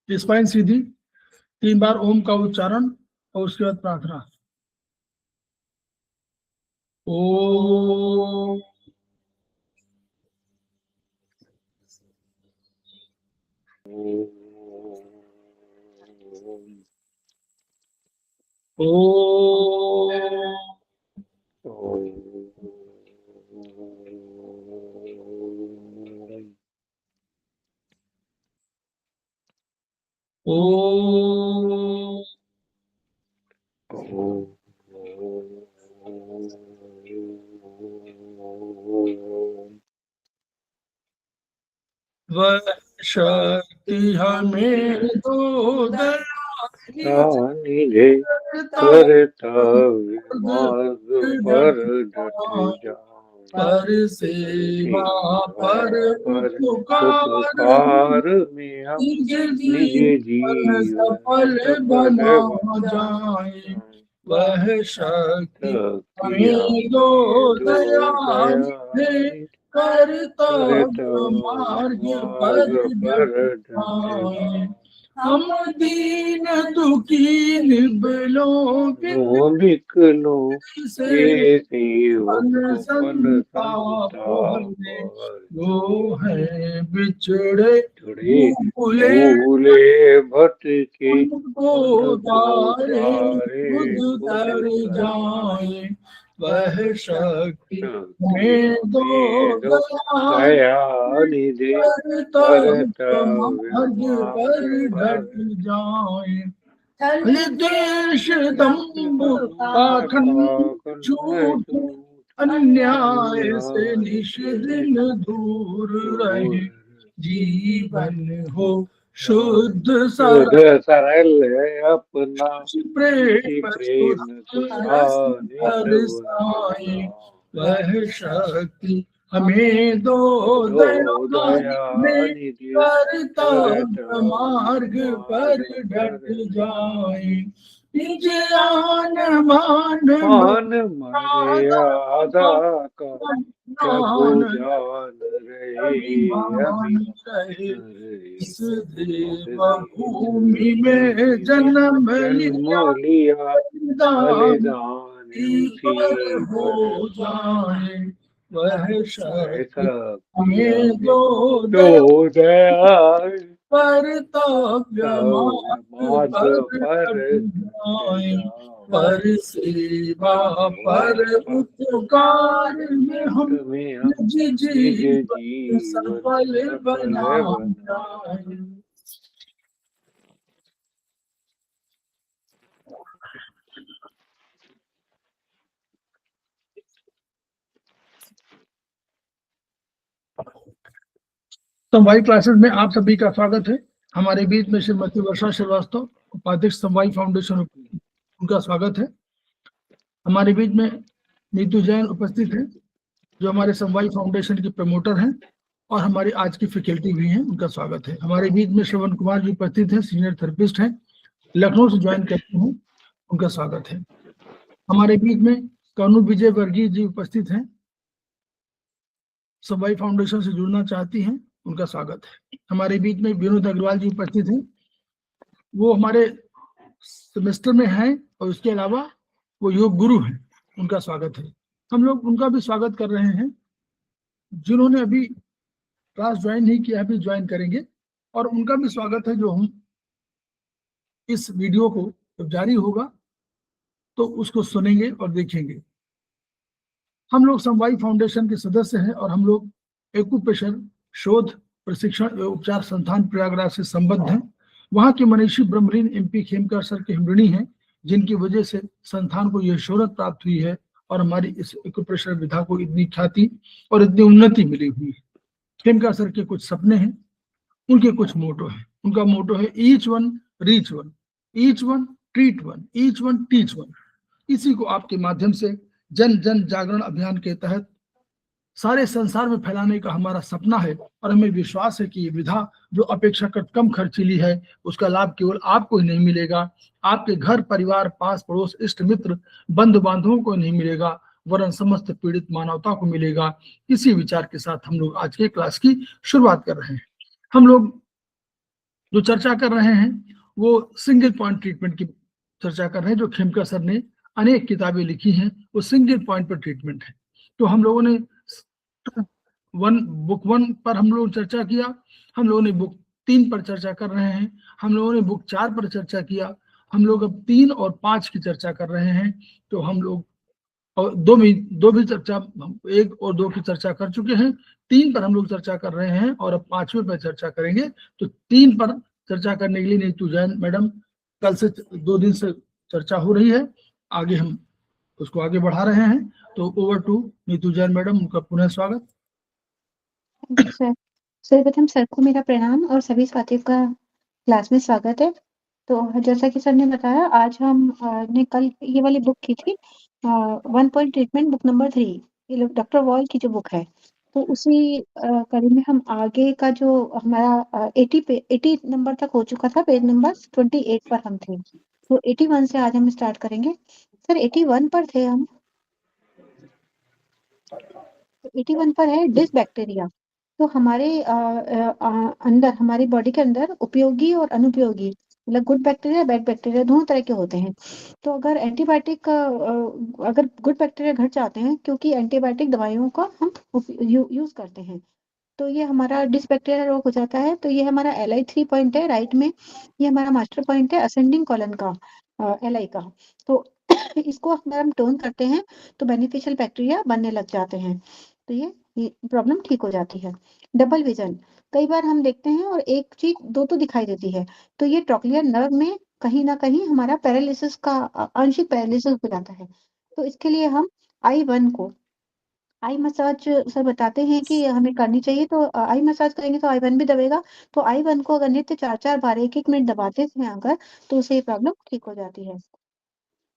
Spine सीधी, 3 बार ओम का उच्चारण और उसके बाद प्रार्थना। ओम वह शक्ति हमें दो निधे करता मार्ग पर डट जा, पर सेवा पर उपकार में हम निज जीवन सफल बना जाए। वह शक्ति हमें दो दया करता मार्ग पर जाए। हम दीन दुखी निबलों बिकलों से वो है बिछड़े भूले भटके खुद तर जाए। वह शक्ति में दो दया निधे मार्ग पर डट जाए। देश दम्भ पाखंड झूठ अन्याय से निष्दिन दूर रहे। जीवन हो शुद्ध सरल अपना प्रेम बरसाए। वह शक्ति हमें दो दया करता मार्ग पर डट जाए। निज आन मान मर्यादा का जान रहे इस देव भूमि में जन्म लिया बलिदान हो जाए। वह शक्ति हमें दो दया कर्तव्य मार्ग पर जाए। पर सेवा पर उपकार में हम निज जीवन सफल बना जाए। समवायी क्लासेस में आप सभी का स्वागत है। हमारे बीच में श्रीमती वर्षा श्रीवास्तव, उपाध्यक्ष समवायी फाउंडेशन, उनका स्वागत है। हमारे बीच में नीतू जैन उपस्थित है, जो हमारे समवायी फाउंडेशन के प्रमोटर हैं और हमारी आज की फैकल्टी भी हैं, उनका स्वागत है। हमारे बीच में श्रवण कुमार जी उपस्थित हैं, सीनियर थेरेपिस्ट हैं, लखनऊ से ज्वाइन करते हैं, उनका स्वागत है। हमारे बीच में कनु विजय वर्गीय जी उपस्थित हैं, समवायी फाउंडेशन से जुड़ना चाहती हैं, उनका स्वागत है। हमारे बीच में विनोद अग्रवाल जी उपस्थित हैं, वो हमारे सेमेस्टर में हैं और उसके अलावा वो योग गुरु हैं, उनका स्वागत है। हम लोग उनका भी स्वागत कर रहे हैं। जिन्होंने अभी क्लास ज्वाइन नहीं किया, अभी ज्वाइन करेंगे, और उनका भी स्वागत है जो हम इस वीडियो को जब जारी होगा तो उसको सुनेंगे और देखेंगे। हम लोग समवायी फाउंडेशन के सदस्य हैं और हम लोग एक्यूप्रेशर शोध प्रशिक्षण एवं उपचार संस्थान प्रयागराज से संबद्ध हैं। वहाँ के मनीषी ब्रह्मलीन MP खेमकर सर के हम ऋणी हैं, जिनकी वजह से संस्थान को यह शोहरत प्राप्त हुई है और हमारी इस एक्यूप्रेशर विधा को इतनी ख्याति और इतनी उन्नति मिली हुई है। खेमकर सर के कुछ सपने हैं, उनके कुछ मोटो हैं। उनका मोटो है each one reach one, each one treat one, each one teach one. इसी को आपके माध्यम से जन जन जागरण अभियान के तहत सारे संसार में फैलाने का हमारा सपना है और हमें विश्वास है कि ये विधा जो अपेक्षाकृत कम खर्चीली है, उसका लाभ केवल आपको ही नहीं मिलेगा, आपके घर परिवार, पास पड़ोस, इष्ट मित्र, बंधु बांधवों को नहीं मिलेगा, वरन समस्त पीड़ित मानवता को मिलेगा। इसी विचार के साथ हम लोग आज के क्लास की शुरुआत कर रहे हैं। हम लोग जो चर्चा कर रहे हैं वो सिंगल पॉइंट ट्रीटमेंट की चर्चा कर रहे हैं। जो खेमका सर ने अनेक किताबें लिखी हैं वो सिंगल पॉइंट पर ट्रीटमेंट है। तो हम लोगों ने बुक 1 पर हम लोग चर्चा किया, हम लोगों ने बुक 3 पर चर्चा कर रहे हैं, हम लोगों ने बुक 4 पर चर्चा किया, हम लोग अब 3 और 5 की चर्चा कर रहे हैं। तो हम लोग और दो भी चर्चा, 1 और 2 की चर्चा कर चुके हैं, 3 पर हम लोग चर्चा कर रहे हैं और अब 5वें पर चर्चा करेंगे। तो 3 पर चर्चा करने के लिए नीतू जैन मैडम कल से 2 दिन से चर्चा हो रही है, आगे हम उसको आगे बढ़ा रहे हैं। तो over to Neetu Jain madam, उनका पुनः स्वागत। सर, सर्वप्रथम सर को मेरा प्रणाम और सभी साथियों का क्लास में स्वागत है। तो जैसा कि सर ने बताया, आज हम ने कल ये वाली बुक की थी, 1 पॉइंट ट्रीटमेंट, बुक नंबर 3, ये डॉक्टर वॉल की जो बुक है। तो उसी कड़ी में हम आगे का जो हमारा 80 नंबर तक हो चुका था, पेज नंबर 28 पर हम थे। तो 81 से आज हम स्टार्ट करेंगे। सर 81 पर थे हम। 81 पर है डिसबैक्टीरिया। तो हमारे अंदर, हमारी बॉडी के अंदर उपयोगी और अनुपयोगी, मतलब गुड बैक्टीरिया, बैड बैक्टीरिया दोनों तरह के होते हैं। तो अगर एंटीबायोटिक, अगर गुड बैक्टीरिया घट जाते हैं, क्योंकि एंटीबायोटिक दवाइयों का हम यूज करते हैं, तो ये हमारा डिसबैक्टीरिया रोग हो जाता है। तो ये हमारा LI3 पॉइंट है राइट में, ये हमारा मास्टर पॉइंट है असेंडिंग कॉलन का, LI का। तो इसको अगर हम टोन करते हैं तो बेनिफिशियल बैक्टीरिया बनने लग जाते हैं, तो ये प्रॉब्लम ठीक हो जाती है। डबल विजन, कई बार हम देखते हैं और एक चीज दो तो दिखाई देती है, तो ये ट्रॉक्लियर नर्व में कहीं ना कहीं हमारा पैरालिसिस का, आंशिक पैरालिसिस हो जाता है। तो इसके लिए हम I1 को, आई मसाज सर बताते हैं कि हमें करनी चाहिए। तो आई मसाज करेंगे तो I1 भी दबेगा। तो I1 को अगर नित्य 4-4 बार 1-1 मिनट दबाते हैं अगर, तो उससे ये प्रॉब्लम ठीक हो जाती है।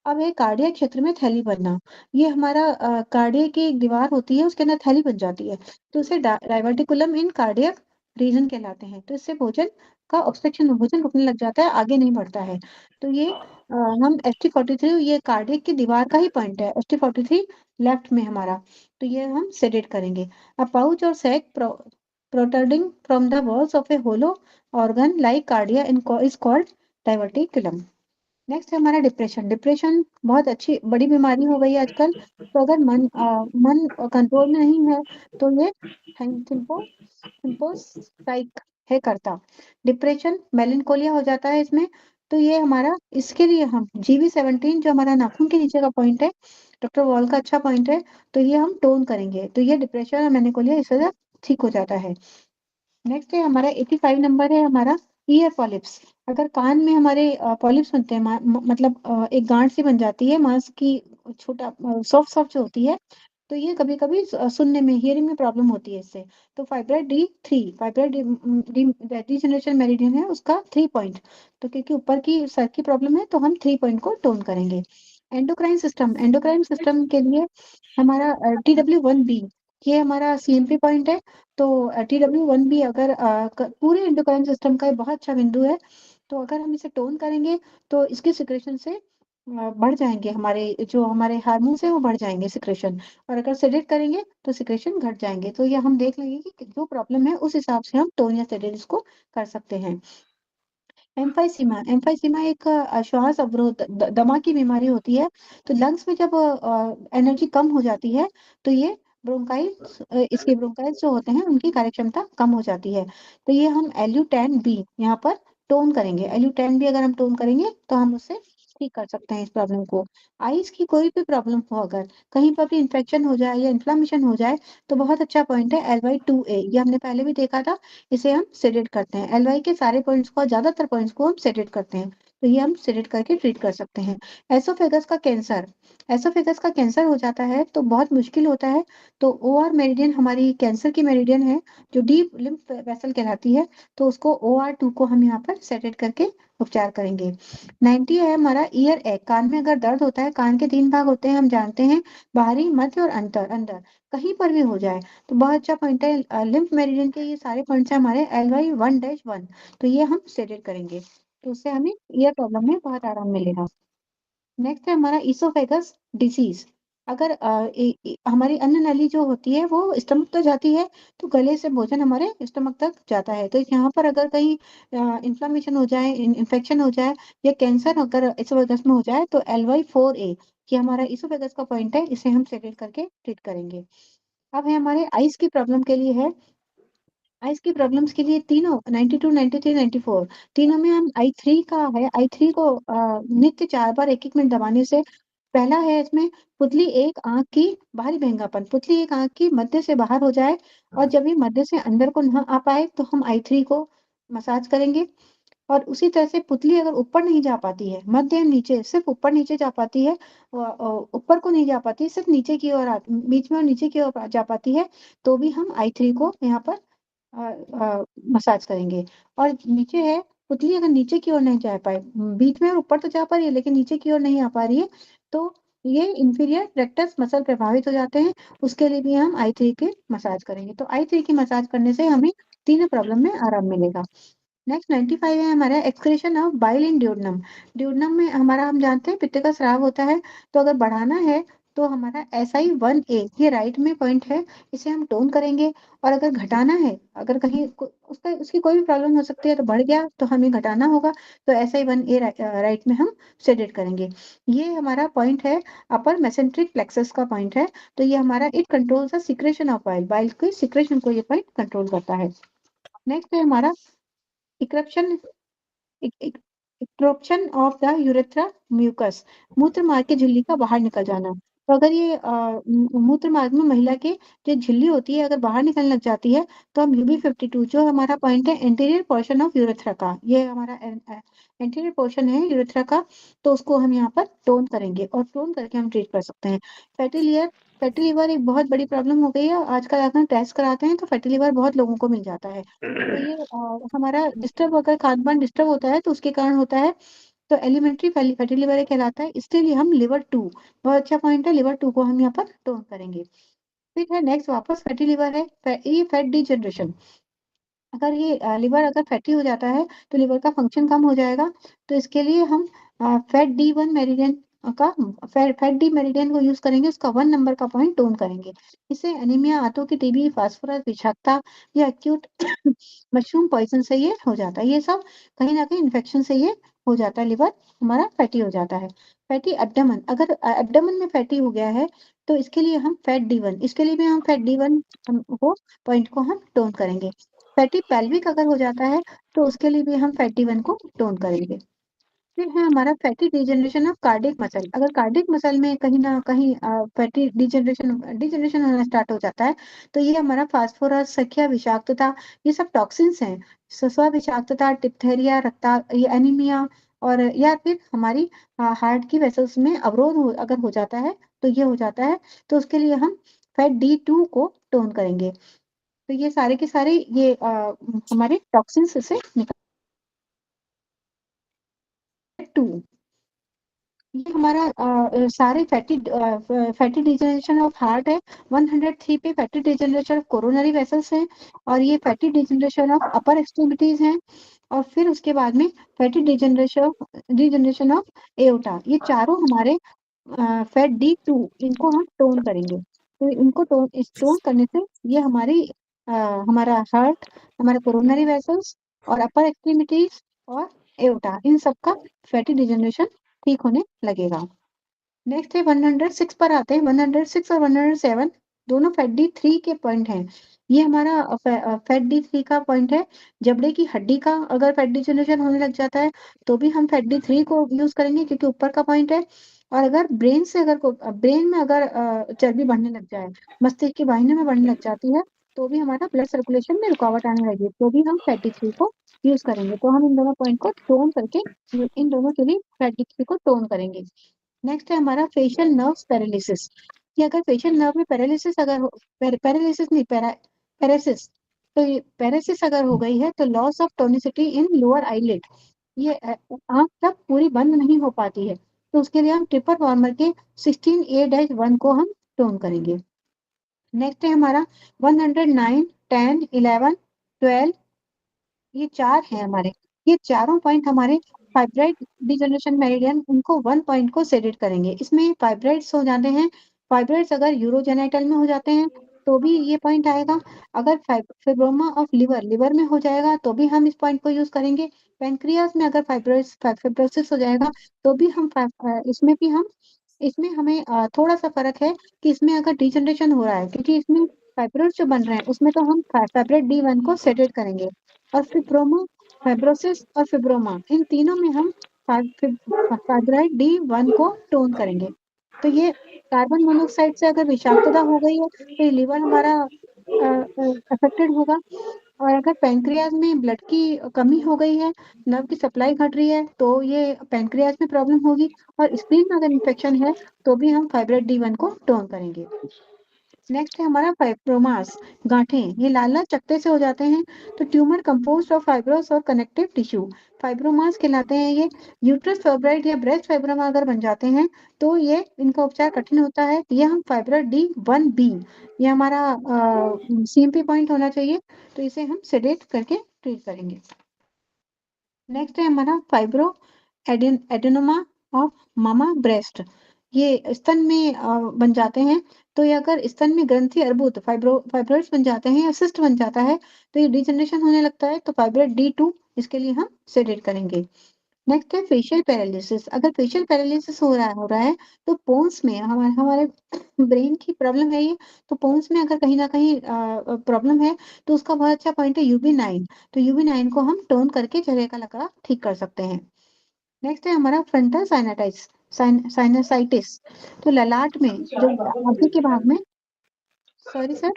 अब है कार्डियक क्षेत्र में थैली बनना। ये हमारा कार्डियक की एक दीवार होती है, उसके अंदर थैली बन जाती है, तो उसे डाइवर्टिकुलम इन कार्डियक रीजन कहलाते हैं। तो इससे भोजन का ऑब्स्ट्रक्शन, भोजन रुकने लग जाता है, आगे नहीं बढ़ता है। तो ये हम ST43, ये कार्डियक की दीवार का ही पॉइंट है, ST43 लेफ्ट में हमारा। तो ये हम सेडेट करेंगे। अ पाउच और sac protruding from the walls of a hollow organ like cardia is called diverticulum. Next है हमारा डिप्रेशन। डिप्रेशन बहुत अच्छी बड़ी बीमारी हो गई है आजकल। तो अगर मन कंट्रोल में नहीं है, तो ये सिम्पोसाइक है करता। डिप्रेशन मेलेंकोलिया हो जाता है इसमें। तो ये हमारा, इसके लिए हम GV17 जो हमारा नाखून के नीचे का पॉइंट है, डॉक्टर वॉल का अच्छा पॉइंट है, तो ये हम टोन करेंगे, तो ये डिप्रेशन और मेलेंकोलिया इस वजह ठीक हो जाता है। नेक्स्ट है हमारा 85 नंबर है हमारा ईयर पॉलिप्स। अगर कान में हमारे पॉलिप्स बनते हैं, मतलब एक गांठ सी बन जाती है मांस की, छोटा सॉफ्ट सॉफ्ट जो होती है, तो ये कभी कभी सुनने में, हियरिंग में प्रॉब्लम होती है इससे। तो fibroid D3, fibroid degeneration meridian है उसका 3 पॉइंट। तो क्योंकि ऊपर की सर की प्रॉब्लम है, तो हम 3 पॉइंट को टोन करेंगे। एंडोक्राइन सिस्टम, एंडोक्राइन सिस्टम के लिए हमारा TW1B, ये हमारा CMP पॉइंट है। तो TW1B अगर पूरे एंडोक्राइन सिस्टम का बहुत अच्छा बिंदु है, तो अगर हम इसे टोन करेंगे तो इसके सिक्रेशन से बढ़ जाएंगे, हमारे जो हमारे हार्मोन्स है वो बढ़ जाएंगे सिक्रेशन। और अगर सेडेट करेंगे तो सिक्रेशन घट जाएंगे। तो ये हम देख लेंगे कि जो प्रॉब्लम है उस हिसाब से हम टोन या सेडेट इसको कर सकते हैं। एम्फाइसीमा, एम्फाइसीमा एक श्वास अवरोध, दमा की बीमारी होती है। तो लंग्स में जब एनर्जी कम हो जाती है, तो ये ब्रोंकाइल्स, इसके ब्रोंकाइल्स जो होते हैं उनकी कार्यक्षमता कम हो जाती है। तो ये हम LU10B यहाँ पर टोन करेंगे। LU10B अगर हम टोन करेंगे तो हम उससे ठीक कर सकते हैं इस प्रॉब्लम को। आईज की कोई भी प्रॉब्लम हो, अगर कहीं पर भी इन्फेक्शन हो जाए या इन्फ्लामेशन हो जाए, तो बहुत अच्छा पॉइंट है LY2A, ये हमने पहले भी देखा था। इसे हम सेडेट करते हैं। LY के सारे पॉइंट्स को, ज्यादातर पॉइंट्स को हम सेडेट करते हैं, तो ये हम सेडेट करके ट्रीट कर सकते हैं। एसोफेगस का कैंसर, एसोफेगस का कैंसर हो जाता है तो बहुत मुश्किल होता है। तो OR मेरिडियन हमारी कैंसर की मेरिडियन है, जो डीप लिम्फ वेसल कहलाती है। तो उसको OR2 को हम यहाँ पर सेडेट करके उपचार करेंगे। 90 है हमारा ईयर एग। कान में अगर दर्द होता है, कान के 3 भाग होते हैं हम जानते हैं, बाहरी, मध्य और अंदर, कहीं पर भी हो जाए, तो बहुत अच्छा पॉइंट है लिम्फ मेरिडियन के। ये सारे पॉइंट्स हैं हमारे LY1-1, तो ये हम सेडेट करेंगे, तो उससे हमें ईयर प्रॉब्लम में बहुत आराम मिलेगा। नेक्स्ट है हमारा इसोफेगस डिसीज। अगर हमारी अन्न नली जो होती है वो स्टमक तक जाती है, तो गले से भोजन हमारे स्टमक तक जाता है। तो यहाँ पर अगर कहीं इन्फ्लेमेशन हो जाए, इन्फेक्शन हो जाए या कैंसर अगर इसोफेगस में हो जाए, तो LY4A ये हमारा इसोफेगस का पॉइंट है, इसे हम सेलेक्ट करके ट्रीट करेंगे। अब है हमारे आइस की प्रॉब्लम के लिए है। आइस की प्रॉब्लम्स के लिए तीनों 92, 93, 94 तीनों में हम I3 का है, I3 को नित्य 4 बार 1-1 मिनट दबाने से पहला है इसमें पुतली एक आँख की बाहरी भेंगापन, पुतली एक आँख की मध्य से बाहर हो जाए और जब ये मध्य से अंदर को ना आ पाए तो हम I3 को मसाज करेंगे। और उसी तरह से पुतली अगर ऊपर नहीं जा पाती है, मध्य एंड नीचे सिर्फ ऊपर-नीचे जा पाती है, ऊपर को नहीं जा पाती, सिर्फ नीचे की ओर बीच में और नीचे की ओर जा पाती है, तो भी हम I3 को यहाँ पर मसाज करेंगे। और नीचे है, पुतली अगर नीचे की ओर नहीं जा पाए, बीच में और ऊपर तो जा पा रही है लेकिन नीचे की ओर नहीं आ पा रही है, तो ये इंफीरियर रेक्टस मसल प्रभावित हो जाते हैं, उसके लिए भी हम I3 की मसाज करेंगे। तो I3 की मसाज करने से हमें तीनों प्रॉब्लम में आराम मिलेगा। नेक्स्ट 95 है हमारा excretion of bile in duodenum. Duodenum में हमारा हम जानते हैं पित्त का स्राव होता है, तो अगर बढ़ाना है तो हमारा SI1A ये राइट में पॉइंट है, इसे हम टोन करेंगे। और अगर घटाना है, अगर कहीं उसकी कोई भी प्रॉब्लम हो सकती है, तो बढ़ गया तो हमें घटाना होगा, तो SI1A राइट में हम सेडेट करेंगे। ये हमारा पॉइंट है, अपर मेसेंट्रिक प्लेक्सस का पॉइंट है, तो ये हमारा it controls the secretion of bile, bile की सिक्रेशन को ये पॉइंट कंट्रोल करता है। नेक्स्ट है हमारा इक्रप्शन इक्रोप्शन ऑफ द यूरेथ्रा म्यूकस, मूत्र मार्ग की झिल्ली का बाहर निकल जाना। तो अगर ये मूत्र मार्ग में महिला की जो झिल्ली होती है अगर बाहर निकलने लग जाती है, तो हम UB52 जो हमारा पॉइंट है एंटीरियर पोर्शन ऑफ यूरेथ्रा का, ये हमारा एंटीरियर पोर्शन है यूरेथ्रा का, तो उसको हम यहाँ पर टोन करेंगे और टोन करके हम ट्रीट कर सकते हैं। फैटी लिवर, फैटी लिवर एक बहुत बड़ी प्रॉब्लम हो गई है आजकल, अगर टेस्ट कराते हैं तो फैटी लिवर बहुत लोगों को मिल जाता है। तो ये हमारा डिस्टर्ब अगर खान पान डिस्टर्ब होता है तो उसके कारण होता है, तो एलिमेंट्री फैटी लिवर कहलाता है, इसके लिए हम लिवर 2 बहुत अच्छा पॉइंट है, लिवर 2 को हम यहाँ पर टोन करेंगे। फिर है नेक्स्ट वापस फैटी लिवर है, ये फैट डिजनरेशन। अगर ये लिवर अगर फैटी हो जाता है तो लिवर का फंक्शन कम हो जाएगा, तो इसके लिए हम फैट D1 मेरिडियन का फैट डी मेरिडियन को यूज करेंगे, उसका 1 नंबर का पॉइंट टोन करेंगे। इससे एनीमिया, आंतों की टीबी, फास्फोरस, विषाक्तता या एक्यूट मशरूम पॉइजन से ये हो जाता है। ये सब कहीं ना कहीं इन्फेक्शन से ये हो जाता है, लिवर हमारा फैटी हो जाता है। फैटी एब्डोमेन, अगर एब्डोमेन में फैटी हो गया है तो इसके लिए हम फैट D1, इसके लिए भी हम फैट D1 को पॉइंट को हम टोन करेंगे। फैटी पेल्विक अगर हो जाता है तो उसके लिए भी हम फैटी 1 को टोन करेंगे। फिर है हमारा fatty degeneration of cardiac muscle, अगर कार्डिक मसल में कहीं ना कहीं फैटी डिजनरेशन होना स्टार्ट हो जाता है, तो ये हमारा फास्फोरस, सख्या, विषाक्तता, ये सब टॉक्सिन्स हैं। स्व विषाक्तता, डिप्थेरिया, ये एनीमिया, और या फिर हमारी हार्ट की वेसल्स में अवरोध अगर हो जाता है तो ये हो जाता है, तो उसके लिए हम फैट D2 को टोन करेंगे। तो ये सारे के सारे ये हमारे टॉक्सिन्स से निकल 2, ये हमारा सारे फैटी डिजनरेशन ऑफ हार्ट है। 103 पे fatty degeneration of coronary vessels है, और ये fatty degeneration of upper extremities हैं। और फिर उसके बाद में फैटी डिजनरेशन ऑफ एओर्टा, ये चारों हमारे फैट D2 इनको हम टोन करेंगे। तो इनको टोन करने से ये हमारा हार्ट, हमारे कोरोनरी वेसल्स और अपर एक्सट्रीमिटीज और एओर्टा, इन सब का फैटी डिजनरेशन ठीक होने लगेगा। नेक्स्ट है 106 पर आते हैं। 106 और 107 दोनों फैट D3 के पॉइंट हैं। ये हमारा फैट D3 का पॉइंट है। जबड़े की हड्डी का अगर फैट डिजनरेशन होने लग जाता है तो भी हम फैट D3 को यूज करेंगे, क्योंकि ऊपर का पॉइंट है। और अगर ब्रेन में अगर चर्बी बढ़ने लग जाए, मस्तिष्क की वाहिनी में बढ़ने लग जाती है, तो भी हमारा ब्लड सर्कुलेशन में रुकावट आने लगी, तो भी हम फैट D3 को यूज करेंगे। तो हम इन दोनों पॉइंट को टोन करके इन दोनों के लिए फैट D3 को टोन करेंगे। नेक्स्ट है हमारा फेशियल नर्व्स पैरालिसिस, कि अगर फेशियल नर्व में पैरालिसिस अगर पैरालिसिस नहीं पैरासिस, तो ये पैरासिस अगर हो गई है तो loss of tonicity in lower eyelid, ये आंख तक पूरी बंद नहीं हो पाती है, तो उसके लिए हम ट्रिपल वार्मर के 16A-1 को हम टोन करेंगे। नेक्स्ट है हमारा 109, 10, 11, 12, ये 4 हैं हमारे, ये चारों पॉइंट हमारे फाइब्राइड डिजनरेशन मेरिडियन, उनको 1 पॉइंट को सेडेट करेंगे। इसमें फाइब्राइड्स हो जाते हैं फाइब्रॉइड्स अगर यूरोजेनाइटल में हो जाते हैं तो भी ये पॉइंट आएगा। अगर फाइब्रोमा ऑफ लिवर में हो जाएगा तो भी हम इस पॉइंट को यूज करेंगे। पेनक्रियाज में अगर फाइब्रोसिस हो जाएगा तो भी हम इसमें हमें थोड़ा सा फर्क है कि इसमें अगर डिजनरेशन हो रहा है, क्योंकि इसमें फाइब्रोइड्स जो बन रहे हैं उसमें तो हम फाइब्रोइड D1 को सेडेट करेंगे, और फिब्रोमा, फाइब्रोसिस और फिब्रोमा, इन तीनों में हम फाइब्रोइड D1 को टोन करेंगे। तो ये कार्बन मोनोऑक्साइड से अगर विषाक्तता हो गई है तो ये लिवर हमारा अफेक्टेड होगा। और अगर पैंक्रियाज में ब्लड की कमी हो गई है, नर्व की सप्लाई घट रही है, तो ये पैंक्रियाज में प्रॉब्लम होगी। और स्प्लीन में अगर इन्फेक्शन है तो भी हम फाइब्रोइड D1 को टोन करेंगे। नेक्स्ट है हमारा फाइब्रोमास, गांठें, ये लाल लाल चकत्ते से हो जाते हैं, तो ट्यूमर कंपोज्ड ऑफ फाइब्रोस और कनेक्टिव टिश्यू, फाइब्रोमास कहलाते हैं ये। यूट्रस फाइब्रोइड या ब्रेस्ट फाइब्रोमा अगर बन जाते हैं तो ये इनका उपचार कठिन होता है। ये हम फाइब्रोइड D1B, ये हमारा CMP पॉइंट होना चाहिए, तो इसे हम सेडेट करके ट्रीट करेंगे। नेक्स्ट है हमारा fibro adenoma of mama breast, ये स्तन में बन जाते हैं। तो ये अगर स्तन में ग्रंथि अर्बुद फाइब्रोइड्स बन जाते हैं या सिस्ट बन जाता है तो ये डिजनरेशन होने लगता है, तो फाइब्रोइड D2 इसके लिए हम सेडेट करेंगे। नेक्स्ट है फेशियल पैरालिसिस, अगर फेशियल पैरालिसिस हो रहा है तो पोन्स में हमारे ब्रेन की प्रॉब्लम है ये, तो पोन्स में अगर कहीं ना कहीं प्रॉब्लम है तो उसका बहुत अच्छा पॉइंट है UB9, तो UB9 को हम टोन करके चेहरे का लकड़ा ठीक कर सकते हैं। नेक्स्ट है हमारा फ्रंटल साइनसाइटिस, तो ललाट में जो आगे के भाग में, सॉरी सर,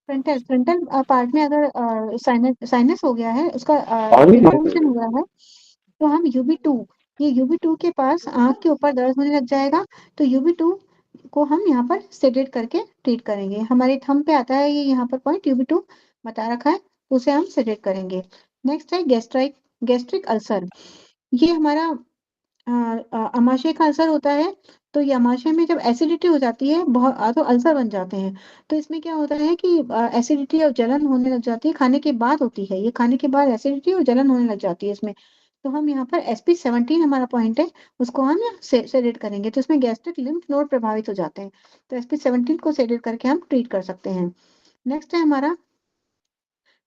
फ्रंटल पार्ट में अगर साइनस हो गया है, उसका इन्फ्लेमेशन हो गया है, तो हम UB2, ये UB2 के पास आंख के ऊपर दर्द होने लग जाएगा, तो UB2 को हम यहाँ पर सेडेट करके ट्रीट करेंगे। हमारे थंब पे आता है ये यहाँ पर पॉइंट UB2 बता रखा है, तो उसे हम सेडेट करेंगे। नेक्स्ट है गैस्ट्रिक अल्सर, ये हमारा अमाशय का अल्सर होता है, तो ये अमाशय में जब एसिडिटी हो जाती है बहुत तो अल्सर बन जाते हैं। तो इसमें क्या होता है कि एसिडिटी और जलन होने लग जाती है, खाने के बाद होती है, ये खाने के बाद एसिडिटी और जलन होने लग जाती है इसमें। तो हम यहाँ पर SP17 हमारा पॉइंट है, उसको हम सेडेट करेंगे, तो इसमें गैस्ट्रिक लिम्फ नोड प्रभावित हो जाते हैं, तो SP17 को सेडेट करके हम ट्रीट कर सकते हैं। नेक्स्ट है हमारा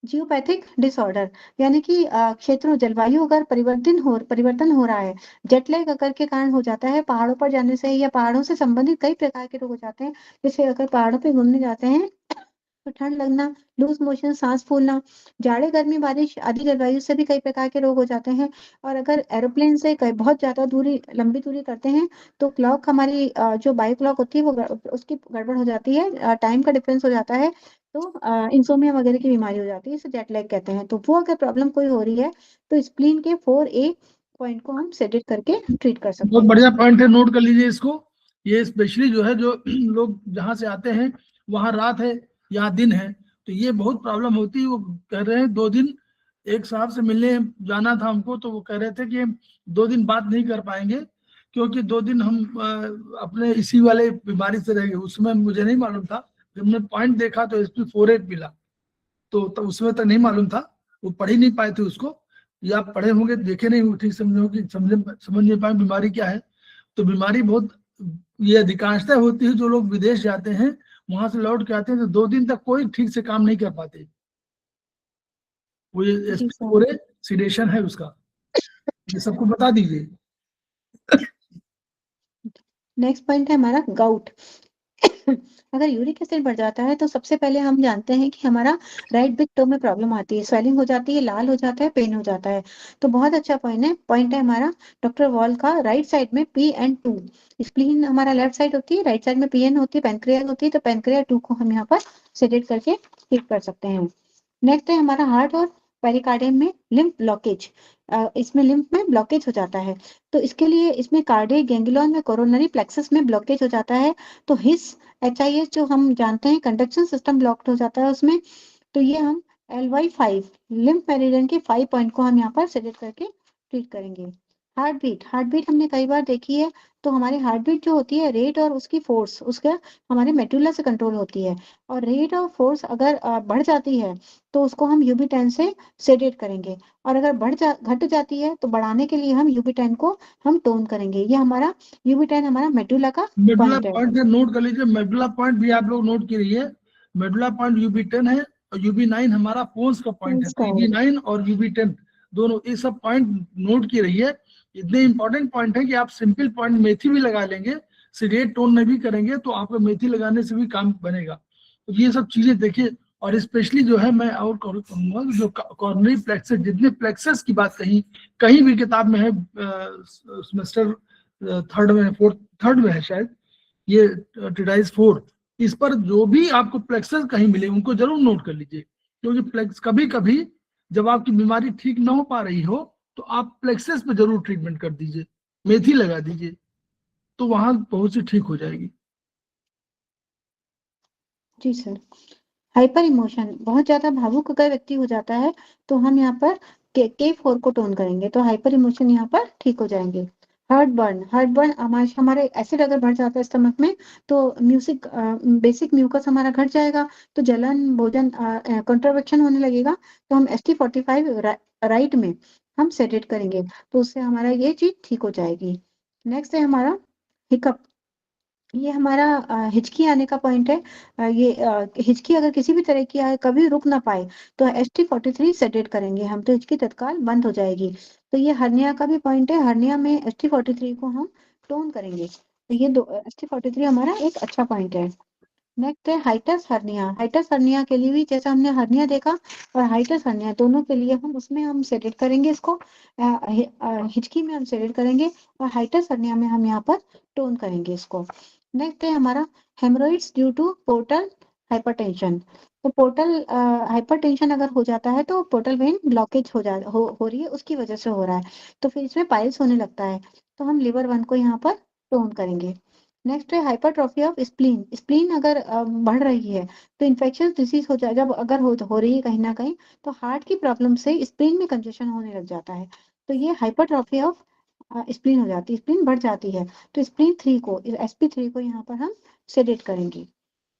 जियोपैथिक डिसऑर्डर, यानी कि क्षेत्रों जलवायु अगर परिवर्तन हो रहा है, जेट लैग अगर के कारण हो जाता है, पहाड़ों पर जाने से या पहाड़ों से संबंधित कई प्रकार के रोग हो जाते हैं। जैसे अगर पहाड़ों पे घूमने जाते हैं तो ठंड लगना, लूज मोशन, सांस फूलना, जाड़े गर्मी बारिश आदि जलवायु से भी कई प्रकार के रोग हो जाते हैं। और अगर एरोप्लेन से बहुत ज्यादा लंबी दूरी करते हैं तो क्लॉक हमारी जो बायो क्लॉक होती है वो उसकी गड़बड़ हो जाती है, टाइम का डिफरेंस हो जाता है, तो इंसोमिया वगैरह की बीमारी हो जाती है, इसे जेट लैग कहते हैं। तो वो अगर प्रॉब्लम कोई हो रही है तो स्प्लीन के 4A पॉइंट को हम सेडेट करके ट्रीट कर सकते बहुत हैं। बढ़िया पॉइंट है, नोट कर लीजिए इसको। ये स्पेशली जो है, जो लोग जहाँ से आते हैं वहाँ रात है यहाँ दिन है, तो ये बहुत प्रॉब्लम होती है। वो कह रहे हैं 2 दिन एक साहब से मिलने जाना था हमको, तो वो कह रहे थे कि 2 दिन बात नहीं कर पाएंगे क्योंकि 2 दिन हम अपने इसी वाले बीमारी से रहेंगे। उसमें मुझे नहीं मालूम था, जब मैंने पॉइंट देखा तो SP48 मिला, तो उसमें तक नहीं मालूम था, वो पढ़ ही नहीं पाए थे उसको, या आप पढ़े होंगे देखे नहीं ठीक समझ नहीं पाए बीमारी क्या है। तो बीमारी बहुत, ये अधिकांशतः होती है जो लोग विदेश जाते हैं, वहां से लौट के आते हैं तो 2 दिन तक कोई ठीक से काम नहीं कर पाते। वो ये पूरे सिडेशन है उसका, ये सबको बता दीजिए। नेक्स्ट पॉइंट है हमारा गाउट। अगर यूरिक एसिड बढ़ जाता है तो सबसे पहले हम जानते हैं कि हमारा राइट बिग टो में प्रॉब्लम आती है, स्वेलिंग हो जाती है, लाल हो जाता है, पेन हो जाता है। तो बहुत अच्छा पॉइंट है हमारा डॉक्टर वॉल का, राइट साइड में PN2, स्प्लीन हमारा लेफ्ट साइड होती है, राइट साइड में PN होती है, पैनक्रियाज होती है, तो पैनक्रिया 2 को हम यहाँ पर सेडेट करके ठीक कर सकते हैं। नेक्स्ट है हमारा हार्ट और पेरिकार्डियम में लिम्फ ब्लॉकेज, इसमें लिम्फ में ब्लॉकेज हो जाता है, तो इसके लिए इसमें कार्डियक गैंग्लियन में कोरोनरी प्लेक्सस में ब्लॉकेज हो जाता है, तो HIS जो हम जानते हैं कंडक्शन सिस्टम ब्लॉक्ड हो जाता है उसमें, तो ये हम LY5 लिम्फ मेरिडियन के 5 पॉइंट को हम यहाँ पर सेलेक्ट करके ट्रीट करेंगे। हार्ट बीट हमने कई बार देखी है। तो हमारी हार्ट बीट जो होती है, रेट और उसकी फोर्स उसका हमारे मेडुला से कंट्रोल होती है। और रेट और फोर्स अगर बढ़ जाती है तो उसको हम यूबी 10 से सेडेट करेंगे। और अगर घट जाती है तो बढ़ाने के लिए हम यूबी 10 को हम टोन करेंगे। ये हमारा यूबी 10 हमारा मेडुला का मेडुला पॉइंट है। पॉइंट नोट कर लीजिए, मेडुला पॉइंट भी आप लोग नोट करिए। मेडुला पॉइंट UB10 है और UB9 हमारा पोन्स का पॉइंट है। इसका तो है। UB9 और UB10 दोनों ये सब पॉइंट नोट किए रहिए। इतने इंपॉर्टेंट पॉइंट है कि आप सिंपल पॉइंट मेथी भी लगा लेंगे, सीडेट टोन में भी करेंगे तो आपका मेथी लगाने से भी काम बनेगा। तो ये सब चीजें देखिए। और स्पेशली जो है मैं और कहूंगा जो कॉर्नरी प्लेक्सस, जितने प्लेक्सस की बात कहीं भी किताब में है, सेमेस्टर थर्ड में, थर्ड में है शायद, ये ट्रेटाइज 4, इस पर जो भी आपको प्लेक्सस कहीं मिले उनको जरूर नोट कर लीजिए। क्योंकि प्लेक्स कभी कभी जब आपकी बीमारी ठीक ना हो पा रही हो तो आप प्लेक्सस पे जरूर ट्रीटमेंट कर दीजिए, मेथी लगा दीजिए, तो वहां बहुत सी ठीक हो जाएगी। जी सर। हाइपर इमोशन, बहुत ज्यादा भावुक अगर व्यक्ति हो जाता है तो हम यहाँ पर K4 को टोन करेंगे तो हाइपर इमोशन यहाँ पर ठीक हो जाएंगे। हार्ट बर्न हमारे एसिड अगर बढ़ जाता है स्टमक में तो बेसिक म्यूकस हमारा घट जाएगा। तो जलन, भोजन, कंट्रावेक्शन होने लगेगा। तो हम ST45 राइट में हम सेडेट करेंगे तो उससे हमारा ये चीज ठीक हो जाएगी। नेक्स्ट है हमारा हिकअप। ये हमारा हिचकी आने का पॉइंट है। हिचकी अगर किसी भी तरह की आए, कभी रुक ना पाए, तो ST43 सेडेट करेंगे हम तो हिचकी तत्काल बंद हो जाएगी। तो ये हर्निया का भी पॉइंट है। हर्निया में ST43 को हम टोन करेंगे। तो ये ST43 हमारा एक अच्छा पॉइंट है। नेक्स्ट है हाइटस हर्निया। हाइटस हर्निया के लिए भी जैसा हमने हर्निया देखा और हाइटस हर्निया दोनों के लिए हम सेडेट करेंगे इसको। हिचकी में हम सेडेट करेंगे और हाइटस हर्निया में हम यहाँ पर टोन करेंगे इसको। नेक्स्ट है हमारा haemorrhoids due to portal hypertension. तो पोर्टल हाइपरटेंशन अगर हो जाता है तो पोर्टल वेन ब्लॉकेज हो रही है, उसकी वजह से हो रहा है। तो फिर इसमें पाइल्स होने लगता है। तो हम लिवर 1 को यहाँ पर टोन करेंगे। नेक्स्ट है हाइपरट्रॉफी ऑफ स्प्लीन। स्प्लीन अगर बढ़ रही है तो इन्फेक्शियस डिसीज हो जाए, जब अगर हो रही है कहीं ना कहीं तो हार्ट की प्रॉब्लम से स्प्लीन में कंजेशन होने लग जाता है। तो ये हाइपरट्रॉफी ऑफ स्प्लीन हो जाती है, स्प्लीन बढ़ जाती है। तो SP3 को यहाँ पर हम सेडेट करेंगे।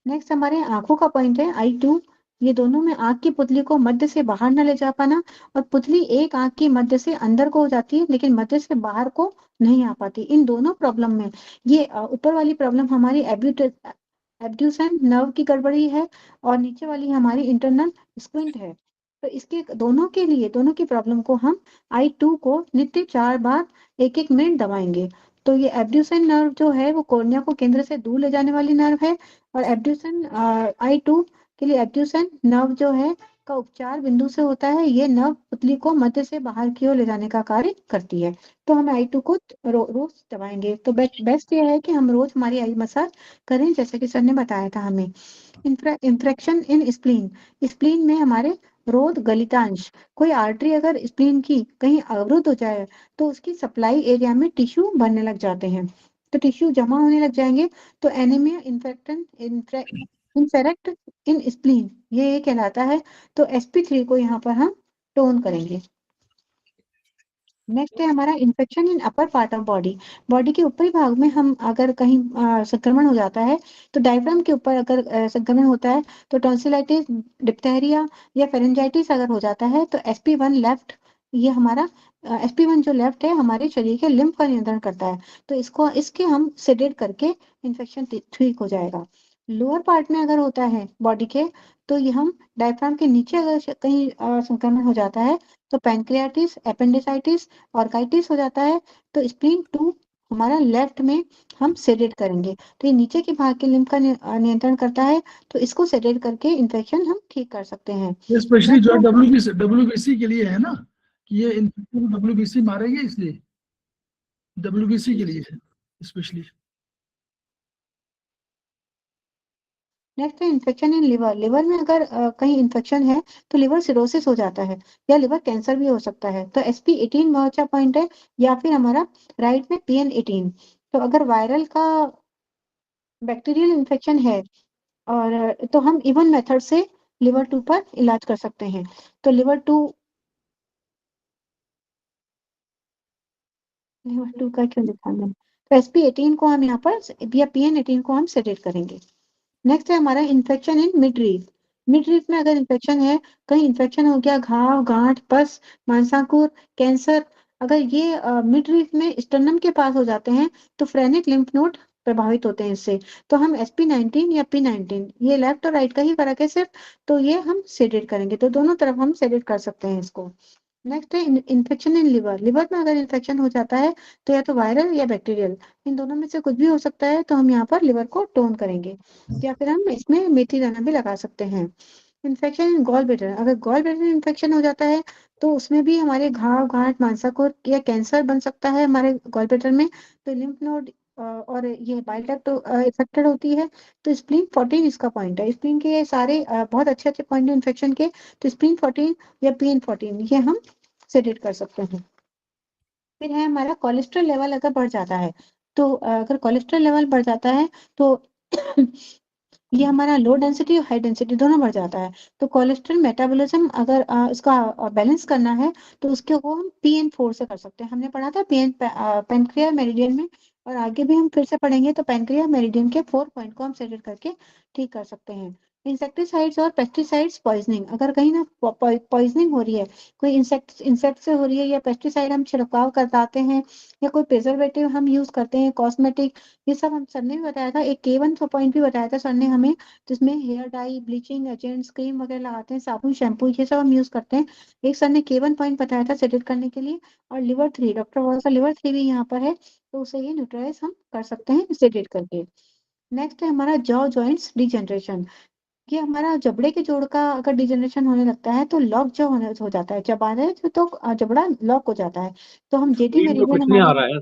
नेक्स्ट हमारे आंखों का पॉइंट है I2। ये दोनों में आंख की पुतली को मध्य से बाहर न ले जा पाना और पुतली एक आंख की मध्य से अंदर को हो जाती है लेकिन मध्य से बाहर को नहीं आ पाती। इन दोनों प्रॉब्लम में ये ऊपर वाली प्रॉब्लम हमारी एब्ड्यूसन नर्व की गड़बड़ी है और नीचे वाली हमारी इंटरनल स्क्विंट है। तो इसके दोनों की प्रॉब्लम को हम I2 को नित्य 4 बार 1-1 मिनट दबाएंगे। तो ये एब्ड्यूसन नर्व जो है वो कॉर्निया को केंद्र से दूर ले जाने वाली नर्व है। और एब्ड्यूसन I2 के लिए एब्ड्यूसन नर्व जो है का उपचार बिंदु से होता है। ये नर्व पुतली को मध्य से बाहर की ओर ले जाने का कार्य करती है। तो हम I2 को रोज दबाएंगे। तो बेस्ट ये है कि हम रोज हमारी आई मसाज करें जैसे कि सर ने बताया था हमें। इंफ्रेक्शन इन स्प्लीन। स्प्लीन में हमारे रोध गलितांश, कोई आर्टरी अगर स्प्लीन की कहीं अवरुद्ध हो जाए तो उसकी सप्लाई एरिया में टिश्यू बनने लग जाते हैं। तो टिश्यू जमा होने लग जाएंगे तो एनीमिया इन्फेरेक्ट इन स्प्लीन ये कहलाता है। तो SP3 को यहाँ पर हम टोन करेंगे। नेक्स्ट है हमारा infection in upper part of body. Body के ऊपरी भाग में हम अगर कहीं संक्रमण हो जाता है तो डायफ्राम के ऊपर अगर संक्रमण होता है तो टॉन्सिलाइटिस, डिप्थेरिया या फेरेंजाइटिस अगर हो जाता है तो SP1 लेफ्ट, ये हमारा SP1 जो लेफ्ट है हमारे शरीर के लिम्फ का नियंत्रण करता है। तो इसके हम सेडेट करके इन्फेक्शन ठीक हो जाएगा। लोअर पार्ट में अगर होता है बॉडी के तो ये हम डायफ्राम के नीचे अगर कहीं संक्रमण हो जाता है तो पैंक्रियाटिस, एपेंडिसाइटिस, ऑर्काइटिस हो जाता है। तो स्प्लीन 2 हमारा लेफ्ट में हम सेडेट करेंगे। तो ये नीचे के भाग के लिम्फ का नियंत्रण करता है। तो इसको सेडेट करके इन्फेक्शन हम ठीक कर सकते हैं। ये स्पेशली जो है WBC के लिए है ना, कि ये इन्फेक्शन WBC मारेंगे, इसलिए WBC के लिए है स्पेशली। नेक्स्ट है इन्फेक्शन इन लिवर। लिवर में अगर कहीं इन्फेक्शन है तो लिवर सिरोसिस हो जाता है या लिवर कैंसर भी हो सकता है। तो SP18 बहुत अच्छा पॉइंट है या फिर हमारा राइट में PN18। तो अगर वायरल का बैक्टीरियल इन्फेक्शन है और तो हम इवन मेथड से लिवर 2 पर इलाज कर सकते हैं। तो लिवर 2 लेवल 2 का क्यों लिखा मैंने? तो SP18 को हम यहाँ पर या PN18 को हम सेलेक्ट करेंगे। नेक्स्ट है हमारा इन्फेक्शन इन मिडरीफ। मिडरीफ में अगर इन्फेक्शन है, कहीं इन्फेक्शन हो गया, घाव, गांठ, पस, मांसाकुर, कैंसर, अगर ये मिडरीफ में स्टर्नम के पास हो जाते हैं तो फ्रेनिक लिम्फ नोड प्रभावित होते हैं इससे। तो हम SP19 या P19, ये लेफ्ट और राइट का ही फर्क है सिर्फ, तो ये हम सेलेक्ट करेंगे। तो दोनों तरफ हम सेलेक्ट कर सकते हैं इसको। नेक्स्ट है इन्फेक्शन इन लिवर। लिवर में अगर इन्फेक्शन हो जाता है तो या तो वायरल या बैक्टीरियल, इन दोनों में से कुछ भी हो सकता है। तो हम यहाँ पर लिवर को टोन करेंगे, या फिर हम इसमें मेथी दाना भी लगा सकते हैं। इन्फेक्शन इन गॉल ब्लैडर, अगर गॉल ब्लैडर में इन्फेक्शन हो जाता है तो उसमें भी हमारे घाव, गांठ, मांसाकुर या कैंसर बन सकता है हमारे गॉल ब्लैडर में। तो लिम्फ नोड और ये बाइल डक्ट इफेक्टेड होती है। तो स्प्लीन 14 इसका पॉइंट है। स्प्लीन के ये सारे बहुत अच्छे अच्छे पॉइंट है इन्फेक्शन के। तो स्प्लीन 14 या PN14 ये हम सेलेक्ट कर सकते हैं। फिर है हमारा कोलेस्ट्रॉल लेवल अगर बढ़ जाता है, तो अगर कोलेस्ट्रॉल लेवल बढ़ जाता है तो ये हमारा लो डेंसिटी और हाई डेंसिटी दोनों बढ़ जाता है। तो कोलेस्ट्रॉल मेटाबॉलिज्म अगर इसका बैलेंस करना है तो उसके को हम PN4 से कर सकते हैं। हमने पढ़ा था पेनक्रिया मेरिडियन में, और आगे भी हम फिर से पढ़ेंगे। तो पेनक्रिया मेरिडियन के 4 पॉइंट को हम सेलेक्ट करके ठीक कर सकते हैं। इंसेक्टिसाइड्स और पेस्टिसाइड्स पॉइजनिंग, अगर कहीं ना पॉइजनिंग हो रही है, कोई इंसेक्ट से हो रही है, या पेस्टिसाइड हम छिड़काव करवाते हैं, या कोई प्रिजर्वेटिव हम यूज करते हैं, कॉस्मेटिक, ये सब हम सर ने भी बताया था। एक K1 पॉइंट भी बताया था सर ने हमें, जिसमें hair dye, bleaching agents, cream वगैरह लगाते हैं, साबुन, शैम्पू, ये सब हम यूज करते हैं। एक सर ने K1 पॉइंट बताया था सेलेक्ट करने के लिए। और लिवर 3, डॉक्टर वॉल का लिवर 3 भी यहाँ पर है, तो उसे ये न्यूट्रलाइज हम कर सकते हैं सेलेक्ट करके। नेक्स्ट है हमारा जॉ जॉइंट्स डिजनरेशन। ये हमारा जबड़े के जोड़ का अगर डिजनरेशन होने लगता है तो लॉक जो होने हो जाता है, चबाने से तो जबड़ा लॉक हो जाता है। तो हम जेडी स्क्रीन पे मेरिडियन कुछ नहीं आ हमारा, रहा है,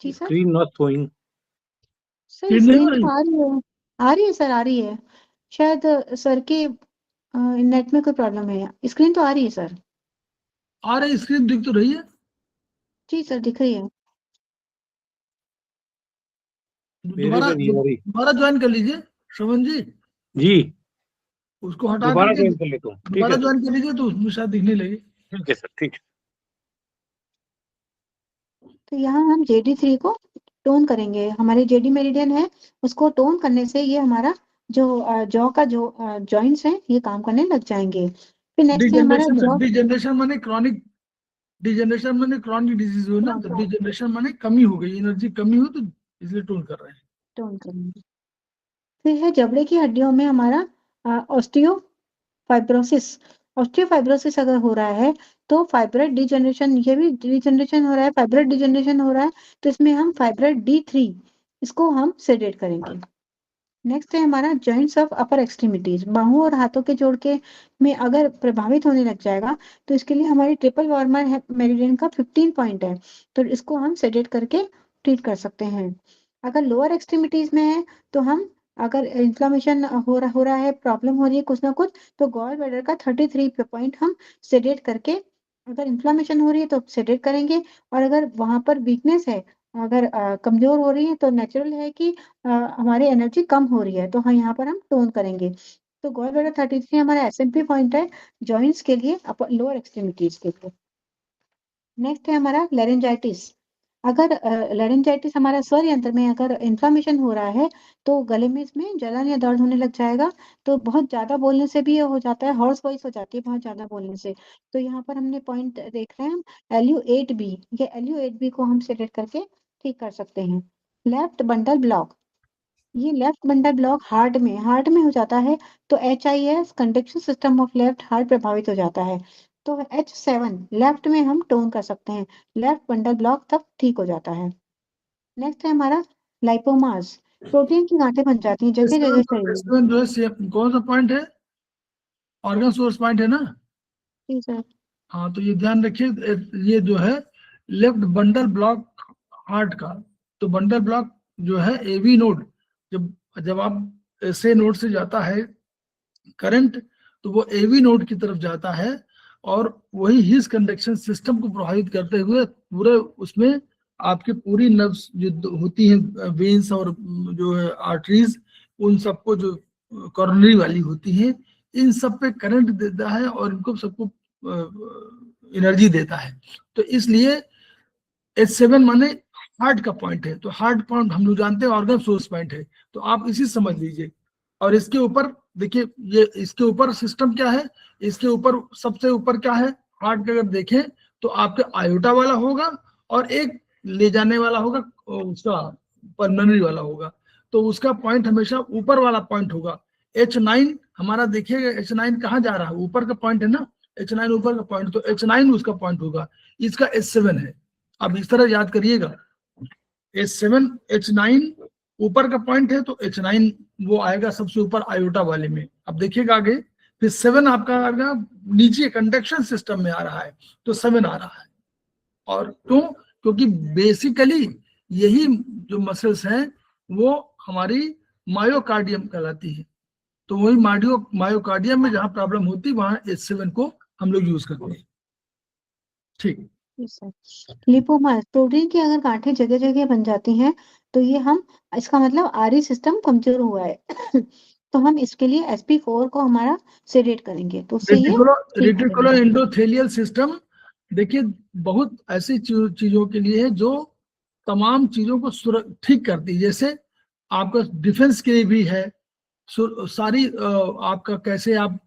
जी sir, screen not showing. Sir screen नहीं हो स्क्रीन रही? तो आ रही है, आ रही है सर, आ रही है। शायद सर के नेट में कोई प्रॉब्लम है। स्क्रीन तो आ रही है सर। आ रही स्क्रीन दिख तो रही है। जी सर दिख रही है। मेरे दोबारा पे नहीं आ रही। दोबारा ज्वाइन कर लीजिए श्रवण जी, जी, उसको हटा दोबारा करके ज्वाइन कर लेता हूँ, ठीक दोबारा है सर। ज्वाइन कर लीजिए तो उसमें शायद दिखने लगे। ठीक है सर, ठीक है। तो यहाँ हम JD3 को टोन करेंगे। हमारे जेडी मेरिडियन है, उसको टोन करने से ये हमारा जो जॉ का जो जॉइंट्स हैं ये काम करने लग जाएंगे। फिर नेक्स्ट है हमारा जॉ डिजनरेशन माने क्रॉनिक, डिजनरेशन माने क्रॉनिक डिजीज हो ना, तो डिजनरेशन माने कमी हो गई, एनर्जी कमी हो, तो इसलिए टोन कर रहे हैं। टोन करेंगे। फिर है जबड़े की हड्डियों में हमारा ऑस्टियोफाइब्रोसिस। ऑस्टियोफाइब्रोसिस अगर हो रहा है तो फाइब्रोइड डिजनरेशन, ये भी डिजनरेशन हो रहा है, फाइब्रोइड डिजनरेशन हो रहा है, तो इसमें हम फाइब्रोइड D3 इसको हम सेडेट करेंगे। नेक्स्ट है हमारा जॉइंट्स ऑफ अपर एक्सट्रीमिटीज। बाहों और हाथों के जोड़ के में अगर प्रभावित होने लग जाएगा तो इसके लिए हमारी ट्रिपल वार्मर मेरिडियन का 15 पॉइंट है, तो इसको हम सेडेट करके ट्रीट कर सकते हैं। अगर लोअर एक्सट्रीमिटीज में है तो हम, अगर इन्फ्लामेशन हो रहा है, प्रॉब्लम हो रही है कुछ ना कुछ, तो गॉल ब्लैडर का 33 पॉइंट हम सेडेट करके, अगर इन्फ्लामेशन हो रही है तो सेडेट करेंगे। और अगर वहां पर वीकनेस है, अगर कमजोर हो रही है, तो नेचुरल है कि हमारी एनर्जी कम हो रही है, तो हाँ यहाँ पर हम टोन करेंगे। तो गॉल ब्लैडर 33 हमारा SMP पॉइंट है जॉइंट्स के लिए, लोअर एक्सट्रीमिटीज के लिए। नेक्स्ट है हमारा लेरेंजाइटिस। अगर लेरेंजाइटिस हमारा स्वर यंत्र में अगर इन्फ्लामेशन हो रहा है तो गले में इसमें जलन या दर्द होने लग जाएगा। तो बहुत ज्यादा बोलने से भी ये हो जाता है, हॉर्स वॉइस हो जाती है बहुत ज्यादा बोलने से। तो यहाँ पर हमने पॉइंट देख रहे हैं हम LU8B, ये LU8B को हम सेलेक्ट करके ठीक कर सकते हैं। लेफ्ट बंडल ब्लॉक, ये लेफ्ट बंडल ब्लॉक हार्ट में हो जाता है, तो HIS conduction system of left heart प्रभावित हो जाता है। तो H7 लेफ्ट में हम टोन कर सकते हैं, लेफ्ट बंडल ब्लॉक तब ठीक हो जाता है। नेक्स्ट है हमारा लाइपोमास। प्रोटीन की गांठें बन जाती हैं जगह जगह शरीर में। जो है कौन सा पॉइंट है? ऑर्गन सोर्स पॉइंट है ना? जी सर। हाँ, तो ये ध्यान रखिए, ये जो है लेफ्ट बंडल ब्लॉक हार्ट का, तो बंडल ब्लॉक जो है AV नोड, जब जब आप से नोड से जाता है करंट, तो वो AV नोड की तरफ जाता है, और वही हिज कंडक्शन सिस्टम को प्रभावित करते हुए पूरे उसमें आपकी पूरी नर्व्स जो होती हैं, वेन्स और जो है आर्टरीज, उन सबको जो कॉरोनरी वाली होती हैं, इन सब पे करंट देता है और इनको सबको एनर्जी देता है। तो इसलिए H7 माने हार्ट का पॉइंट है, तो हार्ट पॉइंट हम लोग जानते हैं ऑर्गन सोर्स पॉइंट है, तो आप इसी समझ लीजिए। और इसके ऊपर देखिए, ये इसके ऊपर सिस्टम क्या है, इसके ऊपर सबसे ऊपर क्या है, हार्ट का अगर देखें तो आपके आयोटा वाला होगा और एक ले जाने वाला होगा, उसका पल्मोनरी वाला होगा, तो उसका पॉइंट हमेशा ऊपर वाला पॉइंट होगा। H9 हमारा देखिएगा, H9 कहाँ जा रहा है, ऊपर का पॉइंट है ना, H9 ऊपर का पॉइंट, तो H9 उसका पॉइंट होगा, इसका H7 है। अब इस तरह याद करिएगा, H7 H9 ऊपर का पॉइंट है, तो H9 वो आएगा सबसे ऊपर आयोटा वाले में। अब देखिएगा आगे, फिर 7 आपका आएगा नीचे कंडक्शन सिस्टम में आ रहा है, तो 7 आ रहा है। और क्यों? क्योंकि बेसिकली यही जो मसल्स हैं वो हमारी मायोकार्डियम कहलाती है, तो वही मायोकार्डियम में जहां प्रॉब्लम होती है वहां H7 को हम लोग यूज करते हैं। ठीक, लिपोमा प्रोटीन की अगर गांठें जगह जगह बन जाती हैं तो ये हम, इसका मतलब आरई सिस्टम कमजोर हुआ है तो हम इसके लिए sp4 को हमारा सेडेट करेंगे, तो उससे ये ठीक हो रेटिकुलो जाएगा। एंडोथेलियल सिस्टम देखिए बहुत ऐसी चीजों के लिए है जो तमाम चीजों को ठीक करती है, जैसे आपका डिफेंस के लिए भी है, सारी आपका कैसे आप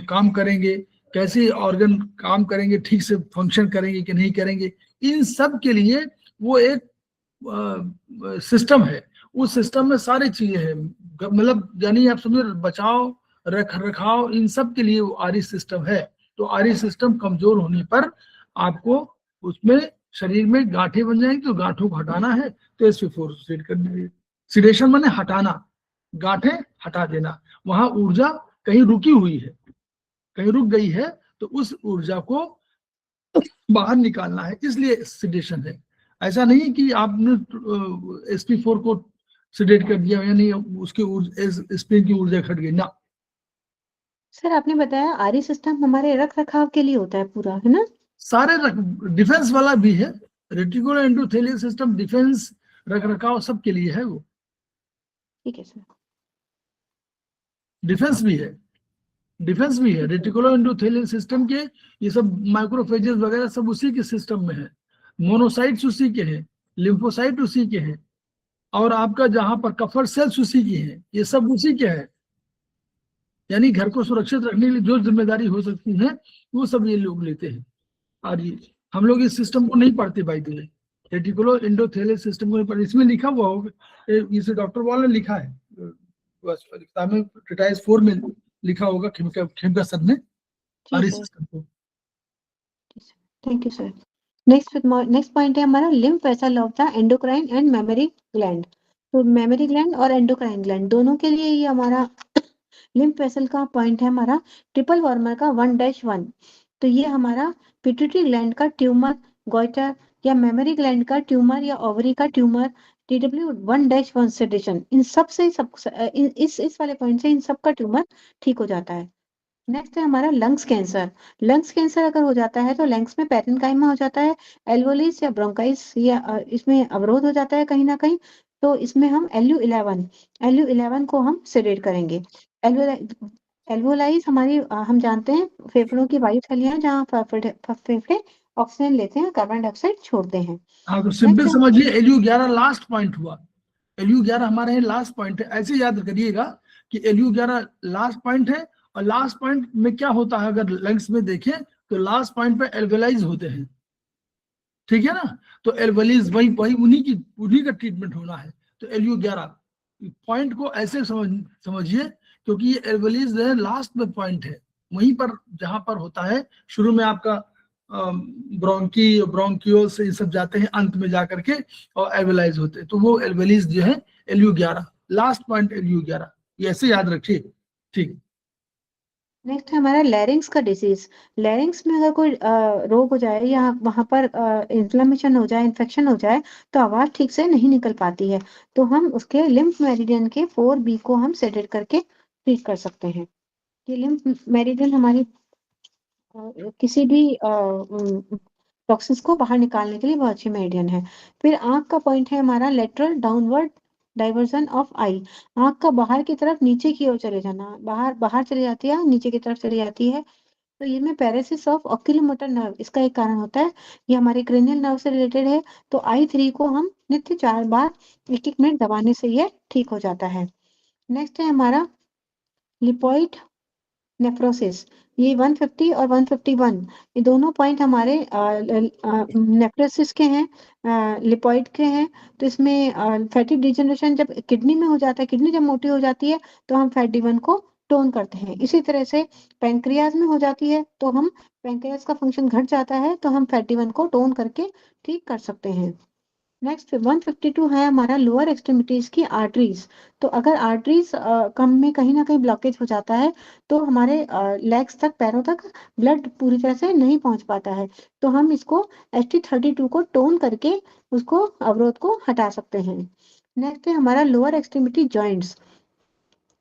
काम करेंगे, कैसे ऑर्गन काम करेंगे, ठीक से फंक्शन करेंगे कि नहीं करेंगे, इन सब के लिए वो एक सिस्टम है। उस सिस्टम में सारी चीजें हैं, मतलब यानी आप समझे बचाव रख रखाव इन सब के लिए वो आरई सिस्टम है। तो आरई सिस्टम कमजोर होने पर आपको उसमें शरीर में गांठें बन जाएंगी, तो गांठों को हटाना है तो sp4 सेट कर दीजिए। सिडेशन माने हटाना, गांठें हटा देना, वहां ऊर्जा कहीं रुकी हुई है, कहीं रुक गई है, तो उस ऊर्जा को बाहर निकालना है, इसलिए सिडेशन है। ऐसा नहीं कि आपने sp4 को सिडेट कर दिया यानी उसकी स्प्रिंग की ऊर्जा घट गई ना। सर आपने बताया आरई सिस्टम हमारे रख रखाव के लिए होता है पूरा, है ना? सारे डिफेंस वाला भी है, रेटिकुलर एंडोथेलियल सिस्टम डिफेंस रख रखाव सब के लिए है, वो ठीक है सर। डिफेंस भी है, डिफेंस भी है। रेटिकुलर एंडोथेलियल सिस्टम के ये सब माइक्रोफेजेस वगैरह सब उसी के सिस्टम में है, मोनोसाइट्स उसी के हैं, लिम्फोसाइट उसी के हैं, और आपका जहां पर कफर सेल्स उसी की हैं, ये सब उसी के हैं। यानी घर को सुरक्षित रखने के लिए जो जिम्मेदारी हो सकती है वो सब ये लोग लेते हैं। और ये हम लोग इस सिस्टम को नहीं पढ़ते by the way, reticular endothelial system को नहीं पढ़ते, इसमें लिखा हुआ होगा, इसे डॉक्टर वॉल ने लिखा है, बस किताब में ट्रिटाइज 4 में लिखा होगा खेमका सर ने आरई सिस्टम को। Thank you sir. Next point है हमारा lymph vessel of the endocrine and memory gland. तो मेमोरी ग्लैंड और एंडोक्राइन ग्लैंड दोनों के लिए ये हमारा लिम्फ वेसल का पॉइंट है हमारा ट्रिपल वार्मर का 1-1। तो ये हमारा पिट्यूटरी ग्लैंड का ट्यूमर, गोइटर या मेमोरी ग्लैंड का ट्यूमर या ओवरी का ट्यूमर, TW 1-1 सेडेशन, इन सब से इस वाले पॉइंट से इन सब का ट्यूमर ठीक हो जाता है। नेक्स्ट है हमारा लंग्स कैंसर। लंग्स कैंसर अगर हो जाता है तो लंग्स में पैरेन्काइमा हो जाता है, एल्वोलिस या ब्रोंकाइटिस या इसमें अवरोध हो जाता है कहीं ना कहीं, तो इसमें हम LU11 को हम सेडेट करेंगे। एल्वोलाइज हमारी हम जानते हैं फेफड़ों की वायु थैलियां जहाँ फेफड़े ऑक्सीजन लेते हैं, कार्बन डाइऑक्साइड छोड़ते हैं। हाँ, तो सिंपल समझिए LU11 लास्ट पॉइंट हुआ, LU11 हमारे लास्ट पॉइंट है, ऐसे याद करिएगा कि LU11 लास्ट पॉइंट है। और लास्ट पॉइंट में क्या होता है, अगर लंग्स में देखें तो लास्ट पॉइंट पे एल्वेलाइज होते हैं, ठीक है ना, तो एल्वेलाइज वही वही उन्हीं का ट्रीटमेंट होना है। तो LU11 पॉइंट को ऐसे समझिए, क्योंकि ये एल्वेलाइज जो है लास्ट में पॉइंट है, वहीं पर जहां पर होता है, शुरू में आपका ब्रोंकियोल से ये सब जाते हैं, अंत में जाकर के और एल्वेलाइज होते हैं, तो वो एल्वेलाइज जो है LU11 लास्ट पॉइंट LU11, ये ऐसे याद रखिए। ठीक, नेक्स्ट है हमारा लैरिंग्स का डिसीज। लैरिंग्स में अगर कोई रोग हो जाए या वहां पर इन्फ्लेमेशन हो जाए, इन्फेक्शन हो जाए, तो आवाज ठीक से नहीं निकल पाती है, तो हम उसके लिम्फ मेरिडियन के 4B को हम सेडेट करके ट्रीट कर सकते हैं। ये लिम्फ मेरिडियन हमारी किसी भी टॉक्सिन्स को बाहर निकालने के लिए बहुत अच्छी मेरिडियन है। फिर आंख का पॉइंट है हमारा लेटरल डाउनवर्ड डाइवर्जन ऑफ आई। आंख का बाहर की तरफ नीचे की ओर चले जाना, बाहर चली जाती है, नीचे की तरफ चली जाती है, तो ये में पैरासिस ऑफ ऑक्यूलोमोटर नर्व इसका एक कारण होता है, ये हमारे क्रेनियल नर्व से रिलेटेड है। तो I3 को हम नित्य 4 बार 1-1 मिनट दबाने से ये ठीक हो जाता है। नेक्स्ट है हमारा लिपोइड नेफ्रोसिस, ये 150 और 151 ये दोनों पॉइंट हमारे नेफ्रोसिस के हैं, लिपोइड के हैं। तो इसमें फैटी डिजनरेशन जब किडनी में हो जाता है, किडनी जब मोटी हो जाती है तो हम फैट D1 को टोन करते हैं। इसी तरह से पैंक्रियाज में हो जाती है तो हम पैंक्रियाज का फंक्शन घट जाता है तो हम फैट D1 को टोन करके ठीक कर सकते हैं। नेक्स्ट 152 है हमारा लोअर एक्सट्रीमिटीज की आर्टरीज। तो अगर आर्टरीज कम में कहीं ना कहीं ब्लॉकेज हो जाता है तो हमारे लेग्स तक, पैरों तक ब्लड पूरी तरह से नहीं पहुंच पाता है, तो हम इसको ST32 को टोन करके उसको अवरोध को हटा सकते हैं। नेक्स्ट है हमारा लोअर एक्सट्रीमिटी जॉइंट्स,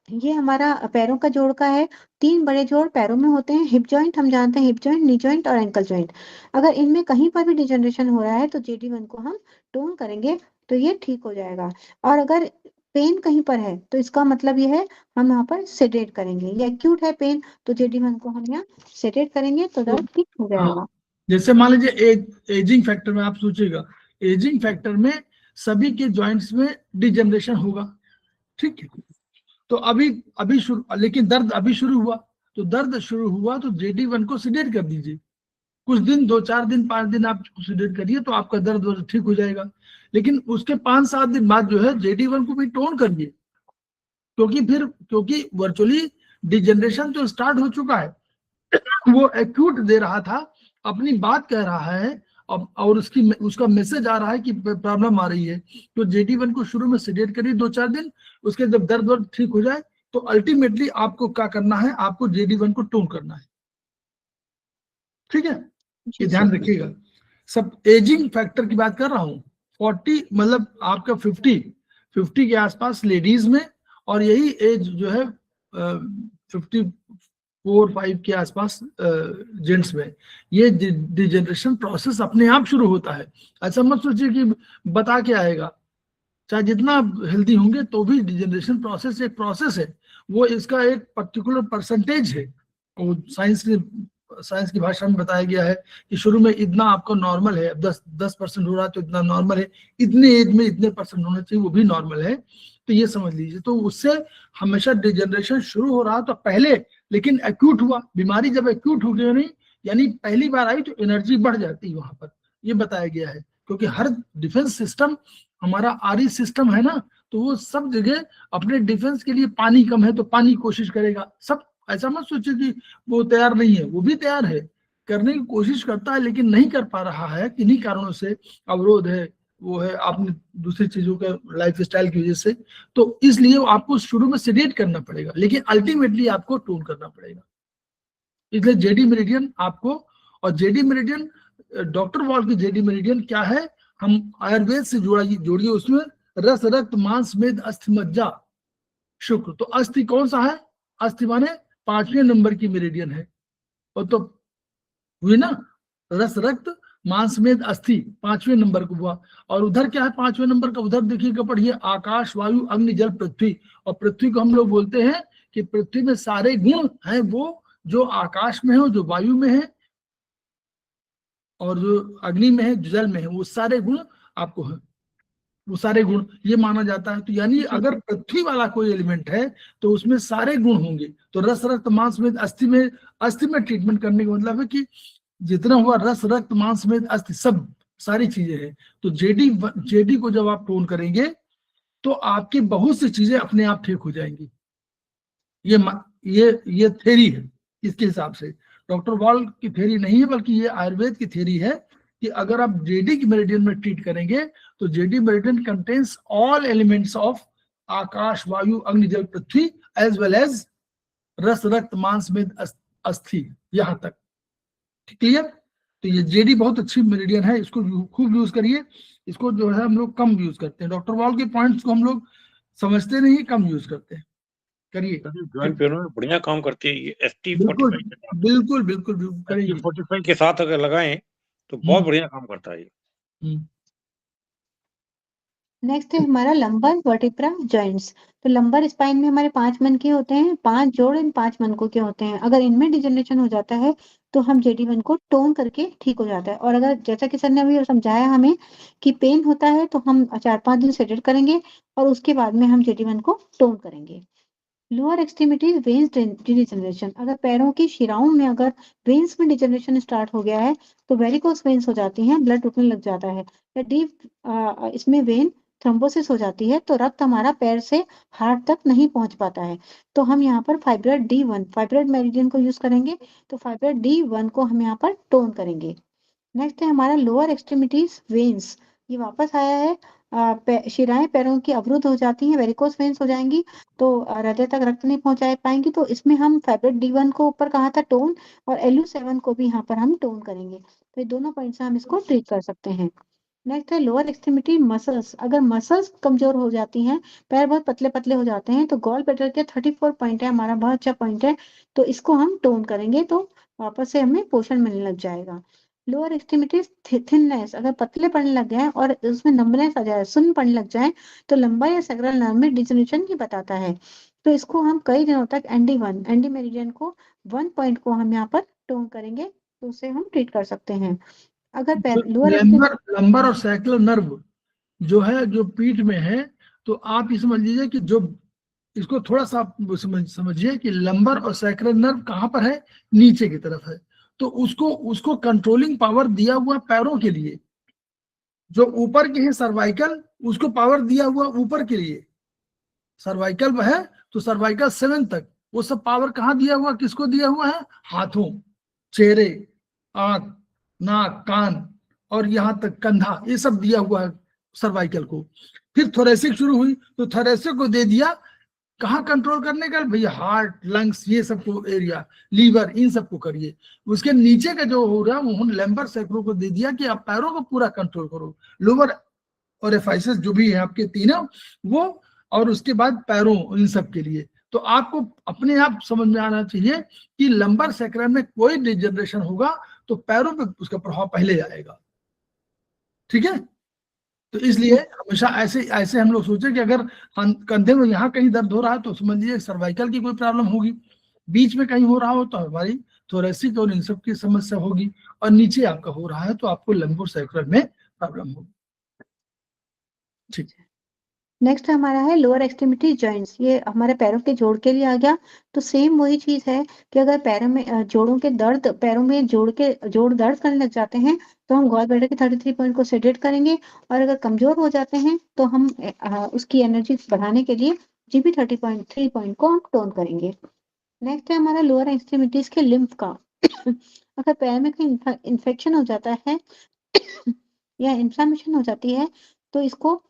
ये हमारा पैरों का जोड़ का है। 3 बड़े जोड़ पैरों में होते हैं, हिप जॉइंट हम जानते हैं, हिप जॉइंट, नी जॉइंट और एंकल जॉइंट। अगर इनमें कहीं पर भी डिजनरेशन हो रहा है तो JD1 को हम टोन करेंगे तो ये ठीक हो जाएगा। और अगर पेन कहीं पर है तो इसका मतलब ये है हम यहाँ पर सेडेट करेंगे। ये एक्यूट है पेन तो JD1 को हम यहाँ सेडेट करेंगे तो दर्द ठीक हो जाएगा। जैसे मान लीजिए एजिंग फैक्टर में आप सोचिएगा, एजिंग फैक्टर में सभी के जॉइंट्स में डिजनरेशन होगा, ठीक है। तो अभी शुरू, लेकिन दर्द अभी शुरू हुआ, तो दर्द शुरू हुआ तो JD1 को सीडेट कर दीजिए। कुछ दिन, 2-4 दिन, 5 दिन आप सीडेट करिए तो आपका दर्द ठीक हो जाएगा। लेकिन उसके 5-7 दिन बाद जो है JD1 को भी टोन करिए, क्योंकि वर्चुअली डिजनरेशन जो स्टार्ट हो चुका है वो एक्यूट दे रहा था, अपनी बात कह रहा है और उसका मैसेज आ रहा है कि प्रॉब्लम आ रही है। तो JD1 को शुरू में सेडेट करिए 2-4 दिन, उसके जब दर्द ठीक हो जाए तो अल्टीमेटली आपको क्या करना है, आपको JD1 को टोन करना है, ठीक है। ये ध्यान रखिएगा। सब एजिंग फैक्टर की बात कर रहा हूँ। 40 मतलब आपका 50 के आसपास लेडीज में, और यही एज जो है 54-5 के आसपास जेंट्स में, ये डिजेनरेशन प्रोसेस अपने आप शुरू होता है। ऐसा मत सोचिए कि बता के आएगा, चाहे जितना हेल्दी होंगे तो भी डिजेनरेशन प्रोसेस एक प्रोसेस है, वो इसका एक पर्टिकुलर परसेंटेज है। वो साइंस की भाषा में बताया गया है कि शुरू में इतना आपको नॉर्मल है, 10% हो रहा है तो इतना नॉर्मल है, इतने एज में इतने परसेंट होना चाहिए वो भी नॉर्मल है। तो ये समझ लीजिए, तो उससे हमेशा डिजेनरेशन शुरू हो रहा तो पहले, लेकिन एक्यूट हुआ, बीमारी जब एक्यूट हो गई नहीं, यानी पहली बार आई तो एनर्जी बढ़ जाती है वहां पर, ये बताया गया है। क्योंकि हर डिफेंस सिस्टम हमारा RE सिस्टम है ना, तो वो सब जगह अपने डिफेंस के लिए पानी कम है तो पानी कोशिश करेगा। सब ऐसा मत सोचिए कि वो तैयार नहीं है, वो भी तैयार है, करने की कोशिश करता है, लेकिन नहीं कर पा रहा है किन्हीं कारणों से, अवरोध है, वो है आपने दूसरी चीजों के लाइफ स्टाइल की वजह से। तो इसलिए आपको शुरू में सेडेट करना पड़ेगा, लेकिन अल्टीमेटली आपको टोन करना पड़ेगा। इसलिए JD मेरिडियन आपको, और JD मेरिडियन डॉक्टर वॉल की JD मेरिडियन क्या है, हम आयुर्वेद से जोड़िए उसमें, रस रक्त मांस मेद अस्थि मज्जा शुक्र। तो अस्थि कौन सा है, अस्थि माने 5वें नंबर की मेरिडियन है, और तो हुई ना, रस रक्त मांस मेद अस्थि 5वें नंबर को हुआ। और उधर क्या है 5वें नंबर का, उधर देखिएगा, पढ़िए, आकाश वायु अग्नि जल पृथ्वी। और पृथ्वी को हम लोग बोलते हैं कि पृथ्वी में सारे गुण हैं, वो जो आकाश में है, जो वायु में है, और जो अग्नि में है, जो जल में है, वो सारे गुण आपको है, वो सारे गुण ये माना जाता है। तो यानी अगर पृथ्वी वाला कोई एलिमेंट है तो उसमें सारे गुण होंगे। तो रस रक्त मांस में अस्थि में ट्रीटमेंट करने का मतलब है कि जितना हुआ रस रक्त मांस में अस्थि, सब सारी चीजें हैं। तो जेडी को जब आप टोन करेंगे तो आपकी बहुत सी चीजें अपने आप ठीक हो जाएंगी। ये थ्योरी है, इसके हिसाब से डॉक्टर वॉल की थ्योरी नहीं है, बल्कि ये आयुर्वेद की थ्योरी है कि अगर आप JD की मेरिडियन में ट्रीट करेंगे तो JD meridian contains all elements of akash vayu agni जल पृथ्वी एज वेल एज रस रक्त मांस में अस्थि, यहां तक। क्लियर? तो ये JD बहुत अच्छी मेरिडियन है, इसको खूब यूज करिए। इसको जो है हम लोग कम यूज करते हैं, डॉक्टर वॉल के पॉइंट्स को हम लोग समझते नहीं, कम यूज करते हैं। करिए, जॉइंट पेन में बढ़िया काम करती है ये बिल्कुल ST45। बिल्कुल बिल्कुल करिए। ST45 के साथ अगर लगाएं तो बहुत बढ़िया काम करता है ये। नेक्स्ट है हमारा लंबर वर्टिब्रा जॉइंट्स। तो लंबर स्पाइन में हमारे 5 मनके होते हैं, 5 जोड़ इन 5 मनकों के होते हैं। अगर इनमें डिजनरेशन हो जाता है तो हम JD1 को टोन करके ठीक हो जाता है। और अगर जैसा कि सर ने अभी समझाया हमें कि पेन होता है तो हम 4-5 दिन सेडेट करेंगे और उसके बाद में हम JD1 को टोन करेंगे। लोअर एक्सट्रीमिटी वेन्स डिजनरेशन, अगर पैरों की शिराओं में अगर वेन्स में डिजनरेशन स्टार्ट हो गया है तो वेरिकोस वेन्स हो जाती हैं, ब्लड रुकने लग जाता है, या डीप इसमें वेन थ्रोम्बोसिस हो जाती है तो रक्त हमारा पैर से हार्ट तक नहीं पहुंच पाता है। तो हम यहाँ पर फाइब्रोइड D1 फाइब्रोइड मेरिडियन को यूज करेंगे। तो फाइब्रोइड D1 को हम यहाँ पर टोन करेंगे। नेक्स्ट है हमारा लोअर एक्सट्रीमिटीज वेन्स, ये वापस आया है। शिराएं पैरों की अवरुद्ध हो जाती हैं, वेरिकोस वेन्स हो जाएंगी तो हृदय तक रक्त नहीं पहुंचा पाएंगी। तो इसमें हम फाइब्रोइड D1 को ऊपर कहा था टोन, और LU7 को भी यहाँ पर हम टोन करेंगे। तो ये दोनों पॉइंट से हम इसको ट्रीट कर सकते हैं। नेक्स्ट है लोअर एक्सट्रीमिटी मसल्स, अगर मसल्स कमजोर हो जाती हैं, पैर बहुत पतले पतले हो जाते हैं, तो गॉल ब्लैडर के 34 पॉइंट है हमारा, बहुत अच्छा पॉइंट है, तो इसको हम टोन करेंगे तो वापस से हमें पोषण मिलने लग जाएगा। लोअर एक्सट्रीमिटीज थिननेस, अगर पतले पड़ने लग जाए और उसमें नंबनेस आ जाए, सुन्न पड़ने लग जाए, तो लंबा या सैक्रल नर्व में डिजनरेशन की बताता है। तो इसको हम कई दिनों तक एंडी मेरिडियन को 1 पॉइंट को हम यहाँ पर टोन करेंगे तो उसे हम ट्रीट कर सकते हैं। अगर जो लोअर लंबर लंबर और सैकुलर नर्व जो है, जो पीठ में है, तो आप ये समझ लीजिए कि जो इसको थोड़ा सा आप समझिए कि लंबर और सैक्रल नर्व कहाँ पर है, नीचे की तरफ है। तो उसको उसको कंट्रोलिंग पावर दिया हुआ पैरों के लिए। जो ऊपर के है सर्वाइकल, उसको पावर दिया हुआ ऊपर के लिए। सर्वाइकल है तो सर्वाइकल 7 तक वो सब पावर कहाँ दिया हुआ, किसको दिया हुआ है, हाथों, चेहरे, आंख, नाक, कान और यहाँ तक कंधा, ये सब दिया हुआ है सर्वाइकल को। फिर थोरेसिक शुरू हुई तो थोरेसिक को दे दिया कहाँ कंट्रोल करने का, भैया हार्ट, लंग्स, ये सब को एरिया, लीवर, इन सब को करिए। उसके नीचे का जो हो रहा है वो लैम्बर सैक्रो को दे दिया कि आप पैरों को पूरा कंट्रोल करो, लोअर और एफाइसिस जो भी है आपके तीनों वो, और उसके बाद पैरों, इन सब के लिए। तो आपको अपने आप समझ में आना चाहिए कि लंबर सैक्रम में कोई डिजनरेशन होगा तो पैरों पे उसका प्रभाव पहले आएगा। ठीक है, तो इसलिए हमेशा ऐसे ऐसे हम लोग सोचे कि अगर कंधे में यहाँ कहीं दर्द हो रहा है तो समझ लीजिए सर्वाइकल की कोई प्रॉब्लम होगी, बीच में कहीं हो रहा हो तो हमारी थोरेसिक और इन सब की समस्या होगी, और नीचे आपका हो रहा है तो आपको लंबर सैक्रम में प्रॉब्लम होगी। ठीक, नेक्स्ट हमारा है लोअर एक्सट्रीमिटी जॉइंट्स, ये हमारे पैरों के जोड़ के लिए आ गया। तो सेम वही चीज है कि अगर पैरों में जोड़ों के दर्द, पैरों में जोड़ दर्द करने लग जाते हैं तो हम गॉल ब्लैडर के 33 पॉइंट को सेडेट करेंगे, और अगर कमजोर हो जाते हैं तो हम उसकी एनर्जी बढ़ाने के लिए GB30.3 पॉइंट को हम टोन करेंगे। नेक्स्ट है हमारा लोअर एक्सट्रीमिटीज के लिम्फ का। अगर पैर में कहीं इन्फेक्शन हो जाता है या इन्फ्लामेशन हो जाती है तो इसको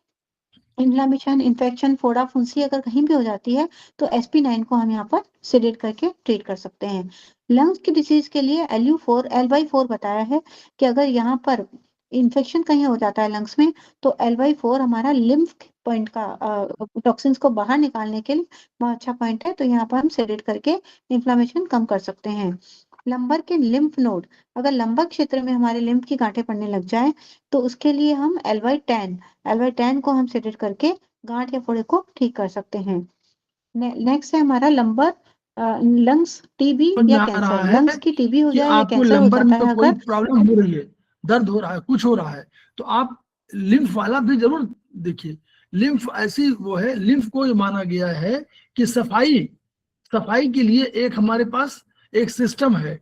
इन्फ्लामेशन, इन्फेक्शन, फोड़ा फुंसी अगर कहीं भी हो जाती है तो SP9 को हम यहाँ पर सेडेट करके ट्रीट कर सकते हैं। लंग्स की डिसीज के लिए LY4 बताया है कि अगर यहाँ पर इन्फेक्शन कहीं हो जाता है लंग्स में तो LY4 हमारा लिम्फ पॉइंट का टॉक्सिन्स को बाहर निकालने के लिए बहुत अच्छा पॉइंट है, तो यहाँ पर हम सेडेट करके इन्फ्लामेशन कम कर सकते हैं। लंबर के लिम्फ नोड, अगर लंबर क्षेत्र में हमारे लिम्फ की गांठें पड़ने लग जाए तो उसके लिए हम LY10 को हम सेडेट करके गांठ या फोड़े को ठीक कर सकते हैं। नेक्स्ट है हमारा लंबर लंग्स टीबी या कैंसर, लंग्स की टीबी हो कि जाए या आपको कैंसर हो लंबर जाता में है कोई अगर, प्रॉब्लम हो रही है, दर्द हो रहा है, कुछ हो रहा है, तो आप लिम्फ वाला भी जरूर देखिए। लिम्फ ऐसी वो है, लिम्फ को ये माना गया है कि सफाई के लिए एक हमारे पास एक सिस्टम है।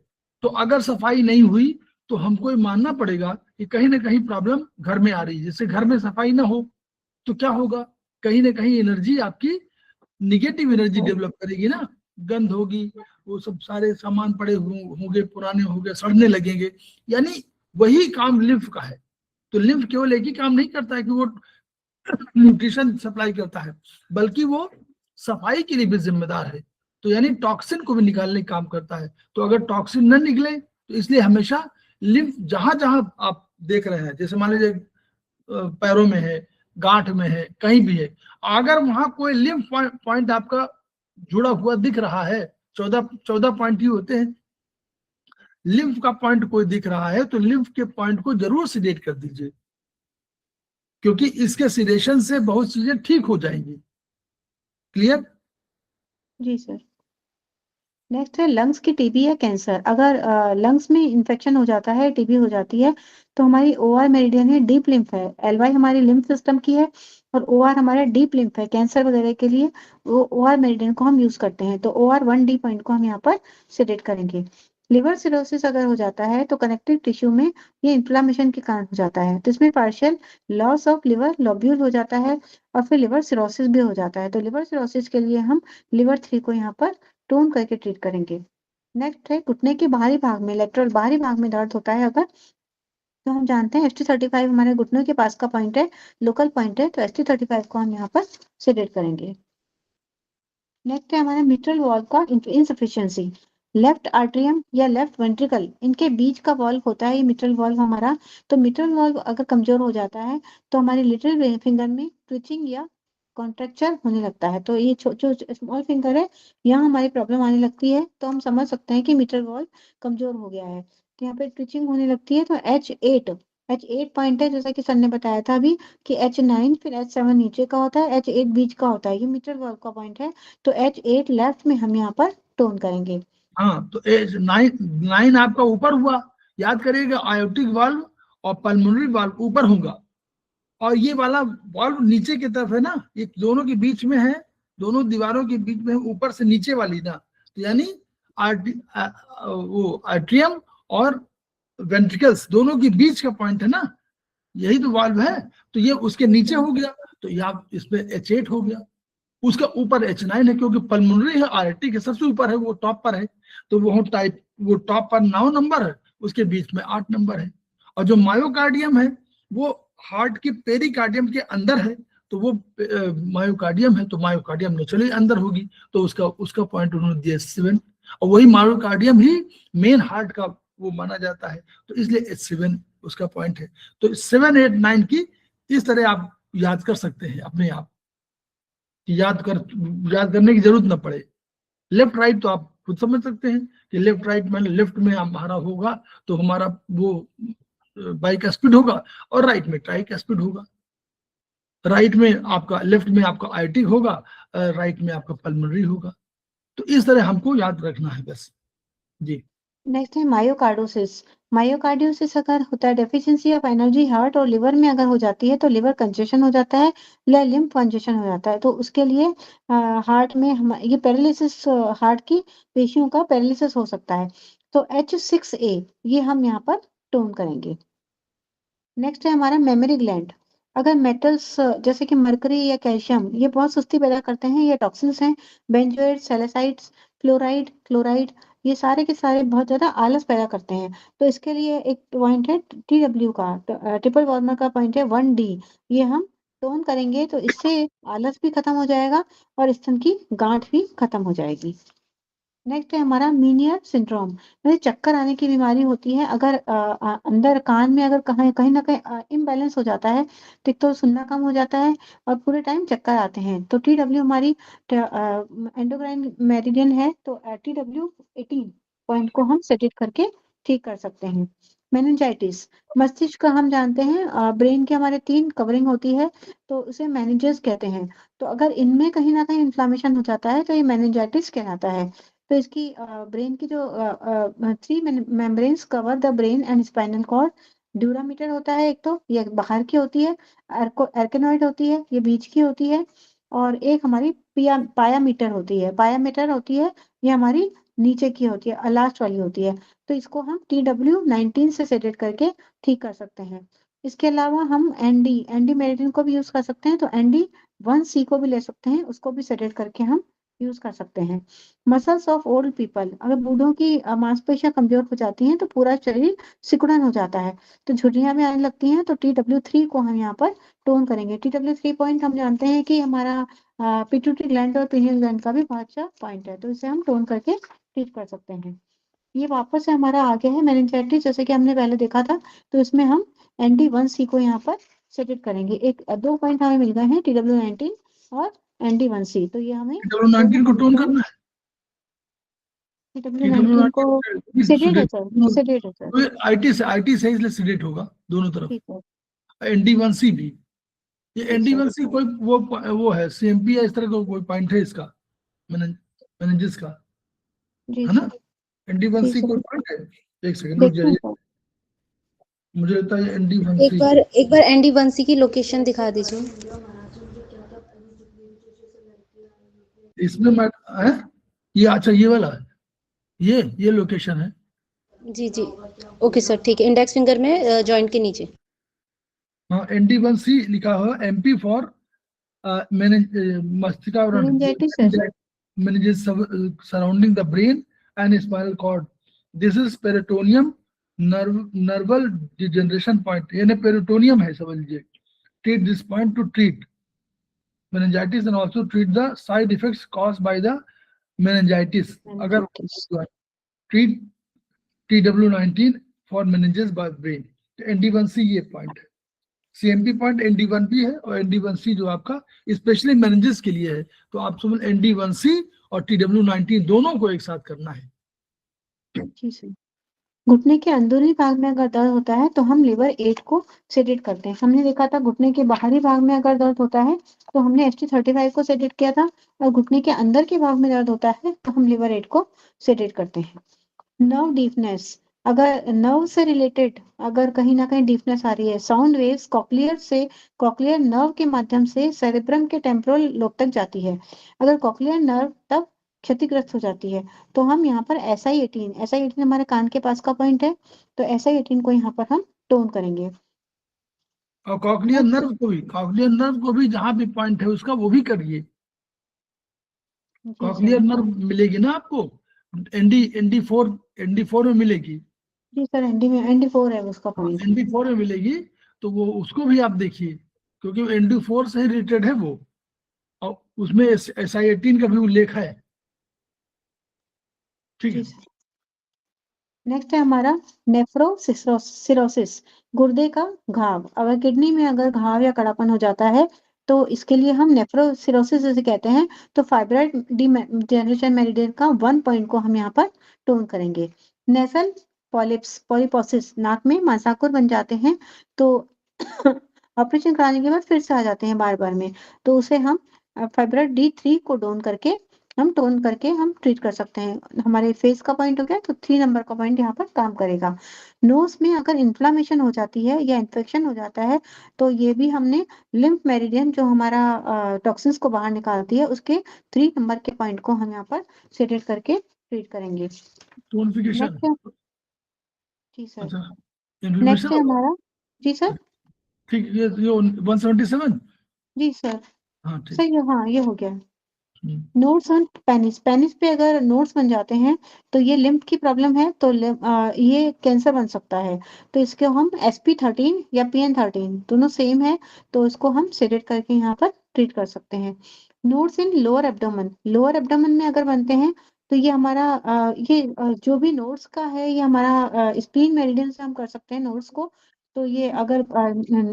तो अगर सफाई नहीं हुई तो हमको ये मानना पड़ेगा कि कहीं ना कहीं प्रॉब्लम घर में आ रही है। जैसे घर में सफाई ना हो तो क्या होगा, कहीं ना कहीं एनर्जी आपकी निगेटिव एनर्जी डेवलप करेगी ना, गंध होगी, वो सब सारे सामान पड़े होंगे, पुराने होंगे, सड़ने लगेंगे। यानी वही काम लिम्फ का है। तो लिम्फ केवल एक ही काम नहीं करता है कि वो न्यूट्रिशन सप्लाई करता है, बल्कि वो सफाई के लिए भी जिम्मेदार है। तो यानी टॉक्सिन को भी निकालने का काम करता है। तो अगर टॉक्सिन न निकले तो इसलिए हमेशा लिम्फ जहां जहां आप देख रहे हैं, जैसे मान लीजिए पैरों में है, गांठ में है, कहीं भी है, अगर वहां कोई लिम्फ पॉइंट आपका जुड़ा हुआ दिख रहा है, 14 पॉइंट ही होते हैं, लिम्फ का पॉइंट कोई दिख रहा है तो लिम्फ के पॉइंट को जरूर सीडेट कर दीजिए, क्योंकि इसके सिडेशन से बहुत चीजें ठीक हो जाएंगी। क्लियर? जी सर। नेक्स्ट है लंग्स की टीबी या कैंसर। अगर लंग्स में इंफेक्शन हो जाता है, टीबी हो जाती है, तो हमारी ओआर मेरिडियन है, डीप लिम्फ है। एलवाई हमारी लिम्फ सिस्टम की है और ओआर हमारा डीप लिम्फ है। कैंसर वगैरह के लिए वो ओआर मेरिडियन को हम यूज करते हैं, तो ओआर 1D पॉइंट को हम यहाँ पर सेलेक्ट करेंगे। लिवर सिरोसिस अगर हो जाता है तो कनेक्टिव टिश्यू में ये इन्फ्लामेशन के कारण हो जाता है, तो इसमें partial loss of liver lobule हो जाता है और फिर लिवर सिरोसिस भी हो जाता है। तो लिवर सिरोसिस के लिए हम लिवर 3 को यहाँ पर टोन करके ट्रीट करेंगे। नेक्स्ट है घुटने के बाहरी भाग में, लेटरल बाहरी भाग में दर्द होता है अगर, तो हम जानते हैं ST35 हमारे घुटनों के पास का पॉइंट है, लोकल पॉइंट है, तो ST35 को हम यहाँ पर सेलेक्ट करेंगे। नेक्स्ट है हमारा मिट्रल वॉल्व का इनसफिशियंसी। लेफ्ट आर्ट्रियम या लेफ्ट वेंट्रिकल, इनके बीच का वॉल्व होता है ये मिट्रल वॉल्व हमारा। तो मिट्रल वॉल्व अगर कमजोर हो जाता है तो हमारी लिटिल फिंगर में ट्विचिंग या कॉन्ट्रेक्चर होने लगता है। तो ये जो स्मॉल फिंगर है, यहाँ हमारी प्रॉब्लम आने लगती है, तो हम समझ सकते हैं कि मिट्रल वॉल्व कमजोर हो गया है। तो यहाँ पे ट्विचिंग होने लगती है, तो H8 पॉइंट है, जैसा कि सर ने बताया था अभी कि H9 फिर H7 नीचे का होता है, H8 बीच का होता है, ये मिट्रल वॉल्व का पॉइंट है। तो H8 लेफ्ट में हम यहाँ पर टोन करेंगे। हाँ, तो H9 आपका ऊपर हुआ, याद करिएगा आयोटिक वाल्व और पल्मोनरी वाल्व ऊपर होगा और ये वाला वाल्व नीचे की तरफ है ना, ये दोनों के बीच में है, दोनों दीवारों के बीच में ऊपर से नीचे वाली ना, तो यानी वो आर्ट्रियम और वेंट्रिकल्स दोनों के बीच का पॉइंट है ना, यही तो वाल्व है। तो ये उसके नीचे हो गया, तो ये आप इस पे H8 हो गया। उसका ऊपर H9 है क्योंकि पल्मोनरी है, आर्टिक है, सबसे ऊपर है, वो टॉप पर है, तो वो टॉप पर 9 नंबर है, उसके बीच में 8 नंबर है। और जो मायोकार्डियम है वो हार्ट के पेरिकार्डियम के अंदर है, तो वो मायोकार्डियम है, तो मायोकार्डियम नेचुरली अंदर होगी, तो उसका पॉइंट उन्होंने दिया 7। और वही मायोकार्डियम ही मेन हार्ट का वो माना जाता है, तो इसलिए H7 उसका पॉइंट है। तो 7, 8, 9 की इस तरह आप याद कर सकते हैं अपने आप, याद करने की जरूरत ना पड़े। लेफ्ट राइट तो आप खुद समझ सकते हैं कि लेफ्ट राइट में लेफ्ट में हमारा होगा तो हमारा वो बाइक स्पीड होगा और राइट में ट्राइक स्पीड होगा। राइट में आपका, लेफ्ट में आपका आर्टिक होगा, राइट में आपका पल्मोनरी होगा। तो इस तरह हमको याद रखना है बस जी। नेक्स्ट है मायोकार्डोसिस। मायोकार्डियोसिस अगर होता है, डेफिशिएंसी ऑफ एनर्जी हार्ट और लिवर में अगर हो जाती है तो लिवर कंजेशन हो जाता है या लिम्फ कंजेशन हो जाता है। तो उसके लिए हार्ट में ये पैरालिसिस, हार्ट की पेशियों का पैरालिसिस हो सकता है। तो H6A ये हम यहाँ पर टोन करेंगे। नेक्स्ट है हमारा मेमोरी ग्लैंड। अगर मेटल्स जैसे कि मरकरी या कैल्शियम ये बहुत सुस्ती पैदा करते हैं, ये टॉक्सिन्स हैं, बेंजोएट, सैलिसाइड्स, फ्लोराइड, क्लोराइड, ये सारे के सारे बहुत ज्यादा आलस पैदा करते हैं। तो इसके लिए एक पॉइंट है TW का, ट्रिपल वार्मर का पॉइंट है 1D, ये हम टोन करेंगे, तो इससे आलस भी खत्म हो जाएगा और स्तन की गांठ भी खत्म हो जाएगी। नेक्स्ट है हमारा मीनियर सिंड्रोम, मतलब चक्कर आने की बीमारी होती है। अगर अंदर कान में अगर कहीं ना कहीं इम्बैलेंस हो जाता है तो एक तो सुनना कम हो जाता है और पूरे टाइम चक्कर आते हैं। तो TW हमारी एंडोक्राइन मेरिडियन है, तो TW 18 पॉइंट को हम सेट करके ठीक कर सकते हैं। मेनिंजाइटिस, मस्तिष्क का हम जानते हैं ब्रेन के हमारे 3 कवरिंग होती है, तो उसे मेनिंजेस कहते हैं। तो अगर इनमें कहीं ना कहीं इन्फ्लामेशन हो जाता है तो ये मेनिंजाइटिस कहलाता है। तो इसकी ब्रेन की जो 3 membranes cover the brain and spinal cord. Dura mater होता है एक, तो ये बाहर की होती है, एर्केनॉइड होती है, ये बीच की होती है, और एक हमारी पायामीटर होती है, ये हमारी नीचे की होती है, लास्ट वाली होती है। तो इसको हम TW19 से सेट करके ठीक कर सकते हैं। इसके अलावा हम एनडी मेरिडियन को भी यूज कर सकते हैं, तो ND1C को भी ले सकते हैं, उसको भी सेट करके हम यूज कर सकते हैं। मसल्स ऑफ ओल्ड पीपल, अगर बूढ़ों की मांसपेशियां कमजोर हो जाती हैं तो पूरा शरीर सिकुड़न हो जाता है, तो झुर्रियां भी आने लगती हैं, तो TW3 को हम यहाँ पर टोन करेंगे। TW3 पॉइंट हम जानते हैं कि हमारा पिट्यूटरी ग्लैंड और पीनियल ग्लैंड का भी बहुत अच्छा पॉइंट है, तो इसे हम टोन करके ट्रीट कर सकते हैं। ये वापस से हमारा आगे है मेनिंजाइटिस, जैसे कि हमने पहले देखा था, तो इसमें हम ND1C को यहाँ पर सेट करेंगे। एक 2 पॉइंट हमें मिल गए हैं, TW19 और ND1C, तो ये हमें TW19 को टोन करना है, TW19 को सेडेट है सर। आईटी से इसलिए सीडेट होगा दोनों तरफ, ठीक है। ND1C भी। ये एनडी1सी कोई वो है सीएमपी या इस तरह का कोई पॉइंट है इसका मेनिंजेस का, जी है ना? सर, एनडी1सी जी कोई सर, पॉइंट है? एक सेकंड रुक देखते हैं जाइए, सर। मुझे लगता है एक एनडी1सी बार एनडी1सी की लोकेशन दिखा दीजिए। इसमें मैं है ये, अच्छा ये वाला है, ये लोकेशन है। जी जी, ओके सर, ठीक है। इंडेक्स फिंगर में जॉइंट के नीचे। हाँ, एनडी1सी लिखा हुआ, एमपी फॉर मस्तिष्का और मेनिंजाइटिस है sir. meninges surrounding the brain and spinal cord. This is peritoneum nerval degeneration point. यानी पेरिटोनियम है, समझ लीजिए। Treat this point to treat meningitis and also treat the side effects caused by the meningitis. अगर treat TW19 for meninges by brain. ND1C ये point है, CMP point ND1B है और ND1C जो आपका स्पेशली मेनिंजेस के लिए है। तो आप समझ ND1C और TW19 दोनों को एक साथ करना है। जी सर। घुटने के अंदरूनी भाग में अगर दर्द होता है तो हम लिवर 8 को सेडेट करते हैं। हमने देखा था घुटने के बाहरी भाग में अगर दर्द होता है तो हमने ST35 को सेडेट किया था, और घुटने के अंदर के भाग में दर्द होता है तो हम लिवर 8 को सेडेट करते हैं। नर्व डीफनेस, अगर नर्व से रिलेटेड अगर कहीं ना कहीं डीफनेस आ रही है, साउंड वेव्स कॉक्लियर नर्व के माध्यम से सेरेब्रम के टेम्पोरल लोब तक जाती है। अगर कॉक्लियर नर्व तब क्षतिग्रस्त हो जाती है तो हम यहाँ पर SI18 हमारे कान के पास का पॉइंट है, तो SI18 को यहाँ पर हम टोन करेंगे। और कॉक्लियर नर्व को भी जहां भी पॉइंट है उसका वो भी करिए। कॉक्लियर नर्व मिलेगी ना आपको, ND4 में मिलेगी। जी सर, ND4 है उसका पॉइंट। ND4 में मिलेगी तो वो उसको भी आप देखिए, क्योंकि ND4 से रिलेटेड है वो, और उसमें SI18 का भी उल्लेख है। ठीक है। नेक्स्ट है हमारा नेफ्रोसिरोसिस, गुर्दे का घाव। अगर किडनी में अगर घाव या कड़ापन हो जाता है तो इसके लिए हम नेफ्रोसिरोसिस जैसे कहते हैं। तो फाइब्रॉइड डीजेनरेशन मेरिडियन का 1 पॉइंट को हम यहाँ पर टोन करेंगे। नेसल पॉलिपोसिस, नाक में मांसाकुर बन जाते हैं तो ऑपरेशन कराने के बाद फिर से आ जाते हैं बार बार में, तो उसे हम फाइब्रॉइड D3 को टोन करके हम ट्रीट कर सकते हैं। हमारे फेस का पॉइंट हो गया तो 3 नंबर का पॉइंट यहाँ पर काम करेगा। नोज में अगर इन्फ्लामेशन हो जाती है या इन्फेक्शन हो जाता है तो ये भी हमने लिम्फ मेरिडियन जो हमारा टॉक्सिन्स को बाहर निकालती है उसके 3 नंबर के पॉइंट को हम यहाँ पर सेडेट करके ट्रीट करेंगे। टोनिफिकेशन, जी सर। अच्छा, नेक्स्ट है हमारा, जी सर, ठीक, ये 177। जी सर, हाँ ठीक। सही है, हाँ ये हो गया। नोड्स ऑन पेनिस पे अगर नोड्स बन जाते हैं तो ये लिम्फ की प्रॉब्लम है, तो ये कैंसर बन सकता है। तो इसको हम SP13 या PN13 दोनों सेम है तो इसको हम सेडेट करके यहाँ पर ट्रीट कर सकते हैं। नोड्स इन लोअर एब्डोमेन में अगर बनते हैं तो ये हमारा जो भी नोड्स का है ये हमारा स्प्लीन मेरिडियन से हम कर सकते हैं नोड्स को। तो ये अगर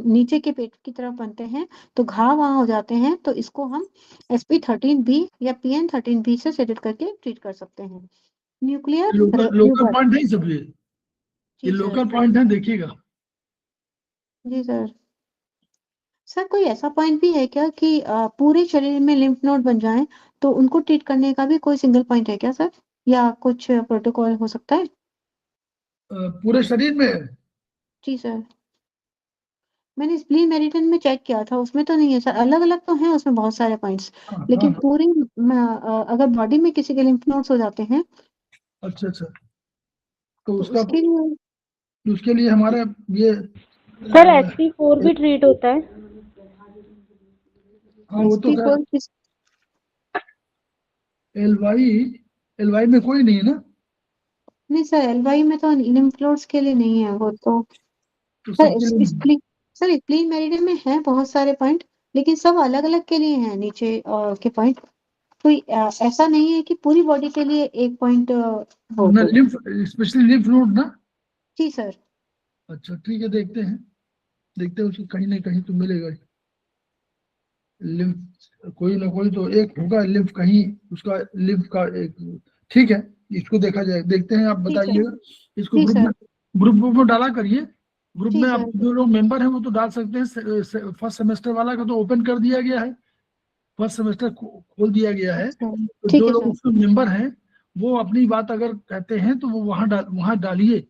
नीचे के पेट की तरफ बनते हैं तो घाव वहां हो जाते हैं तो इसको हम SP13B या PN13B से सेडेट करके ट्रीट कर सकते हैं। न्यूक्लियर लोकल पॉइंट है सब, ये लोकल पॉइंट है, देखिएगा। जी सर, कोई ऐसा पॉइंट भी है क्या कि पूरे शरीर में लिम्फ नोड बन जाएं तो उनको ट्रीट करने का भी कोई सिंगल पॉइंट है क्या सर, या कुछ प्रोटोकॉल हो सकता है? पूरे शरीर में? जी सर, मैंने स्प्लीन मेरिडियन में चेक किया था, उसमें तो नहीं है सर, अलग अलग तो हैं उसमें बहुत सारे पॉइंट्स, लेकिन पूरे अगर बॉडी में किसी के लिम्फ नोड्स हो जाते हैं। अच्छा, तो उसके लिए हमारा ये सर SP4 भी ट्रीट होता है। हाँ वो तो LY में कोई नहीं है ना? नहीं सर, LY में तो लिम्फ नोड्स के लिए नहीं है वो तो सर स्प्लीन मेरिडियन में है बहुत सारे पॉइंट, लेकिन सब अलग अलग के लिए हैं नीचे के पॉइंट। कोई ऐसा नहीं है कि पूरी बॉडी के लिए एक पॉइंट हो। स्पेशली लिम्फ नोड ना? जी सर। अच्छा ठीक है, देखते हैं उसको कहीं ना कहीं तो मिलेगा लिम्फ, कोई ना कोई तो एक होगा लिम्फ कहीं, उसका लिम्फ का एक। ठीक है, इसको देखा जाए, देखते हैं। आप बताइएगा, इसको ग्रुप में डाला करिए, ग्रुप जी में सर। आप जो लोग मेंबर हैं वो तो डाल सकते हैं। फर्स्ट सेमेस्टर वाला का तो ओपन कर दिया गया है, फर्स्ट सेमेस्टर खोल दिया गया है। अच्छा, तो ठीक जो है लोग सर। उसमें मेंबर हैं वो अपनी बात अगर कहते हैं तो वो वहां डालिए,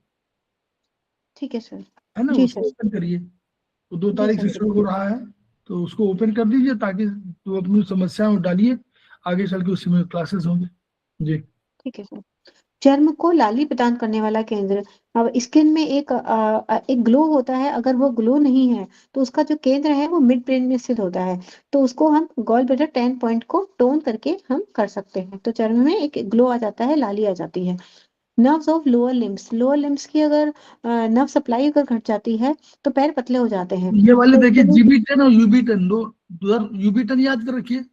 ठीक है सर। है ना, जी उसको सर। ओपन करिए। तो 2 जी तारीख सर। से शुरू हो रहा है, तो उसको ओपन कर दीजिए ताकि तो अपनी समस्याएं डालिए, आगे चल के उसी में क्लासेस होंगे। जी। ठीक है सर। चर्म को लाली प्रदान करने वाला केंद्र। अब स्किन में एक ग्लो होता है, अगर वो ग्लो नहीं है तो उसका जो केंद्र है वो मिड ब्रेन में स्थित होता है। तो उसको हम गॉल ब्लैडर 10 पॉइंट को टोन करके हम कर सकते हैं, तो चर्म में एक ग्लो आ जाता है, लाली आ जाती है। नर्व्स ऑफ लोअर लिम्स की अगर नर्व सप्लाई अगर घट जाती है तो पैर पतले हो जाते हैं। ये वाले तो देखिए इसके लिए जीबी10 और यूबी10 दो, यूबी10 याद कर रखिए।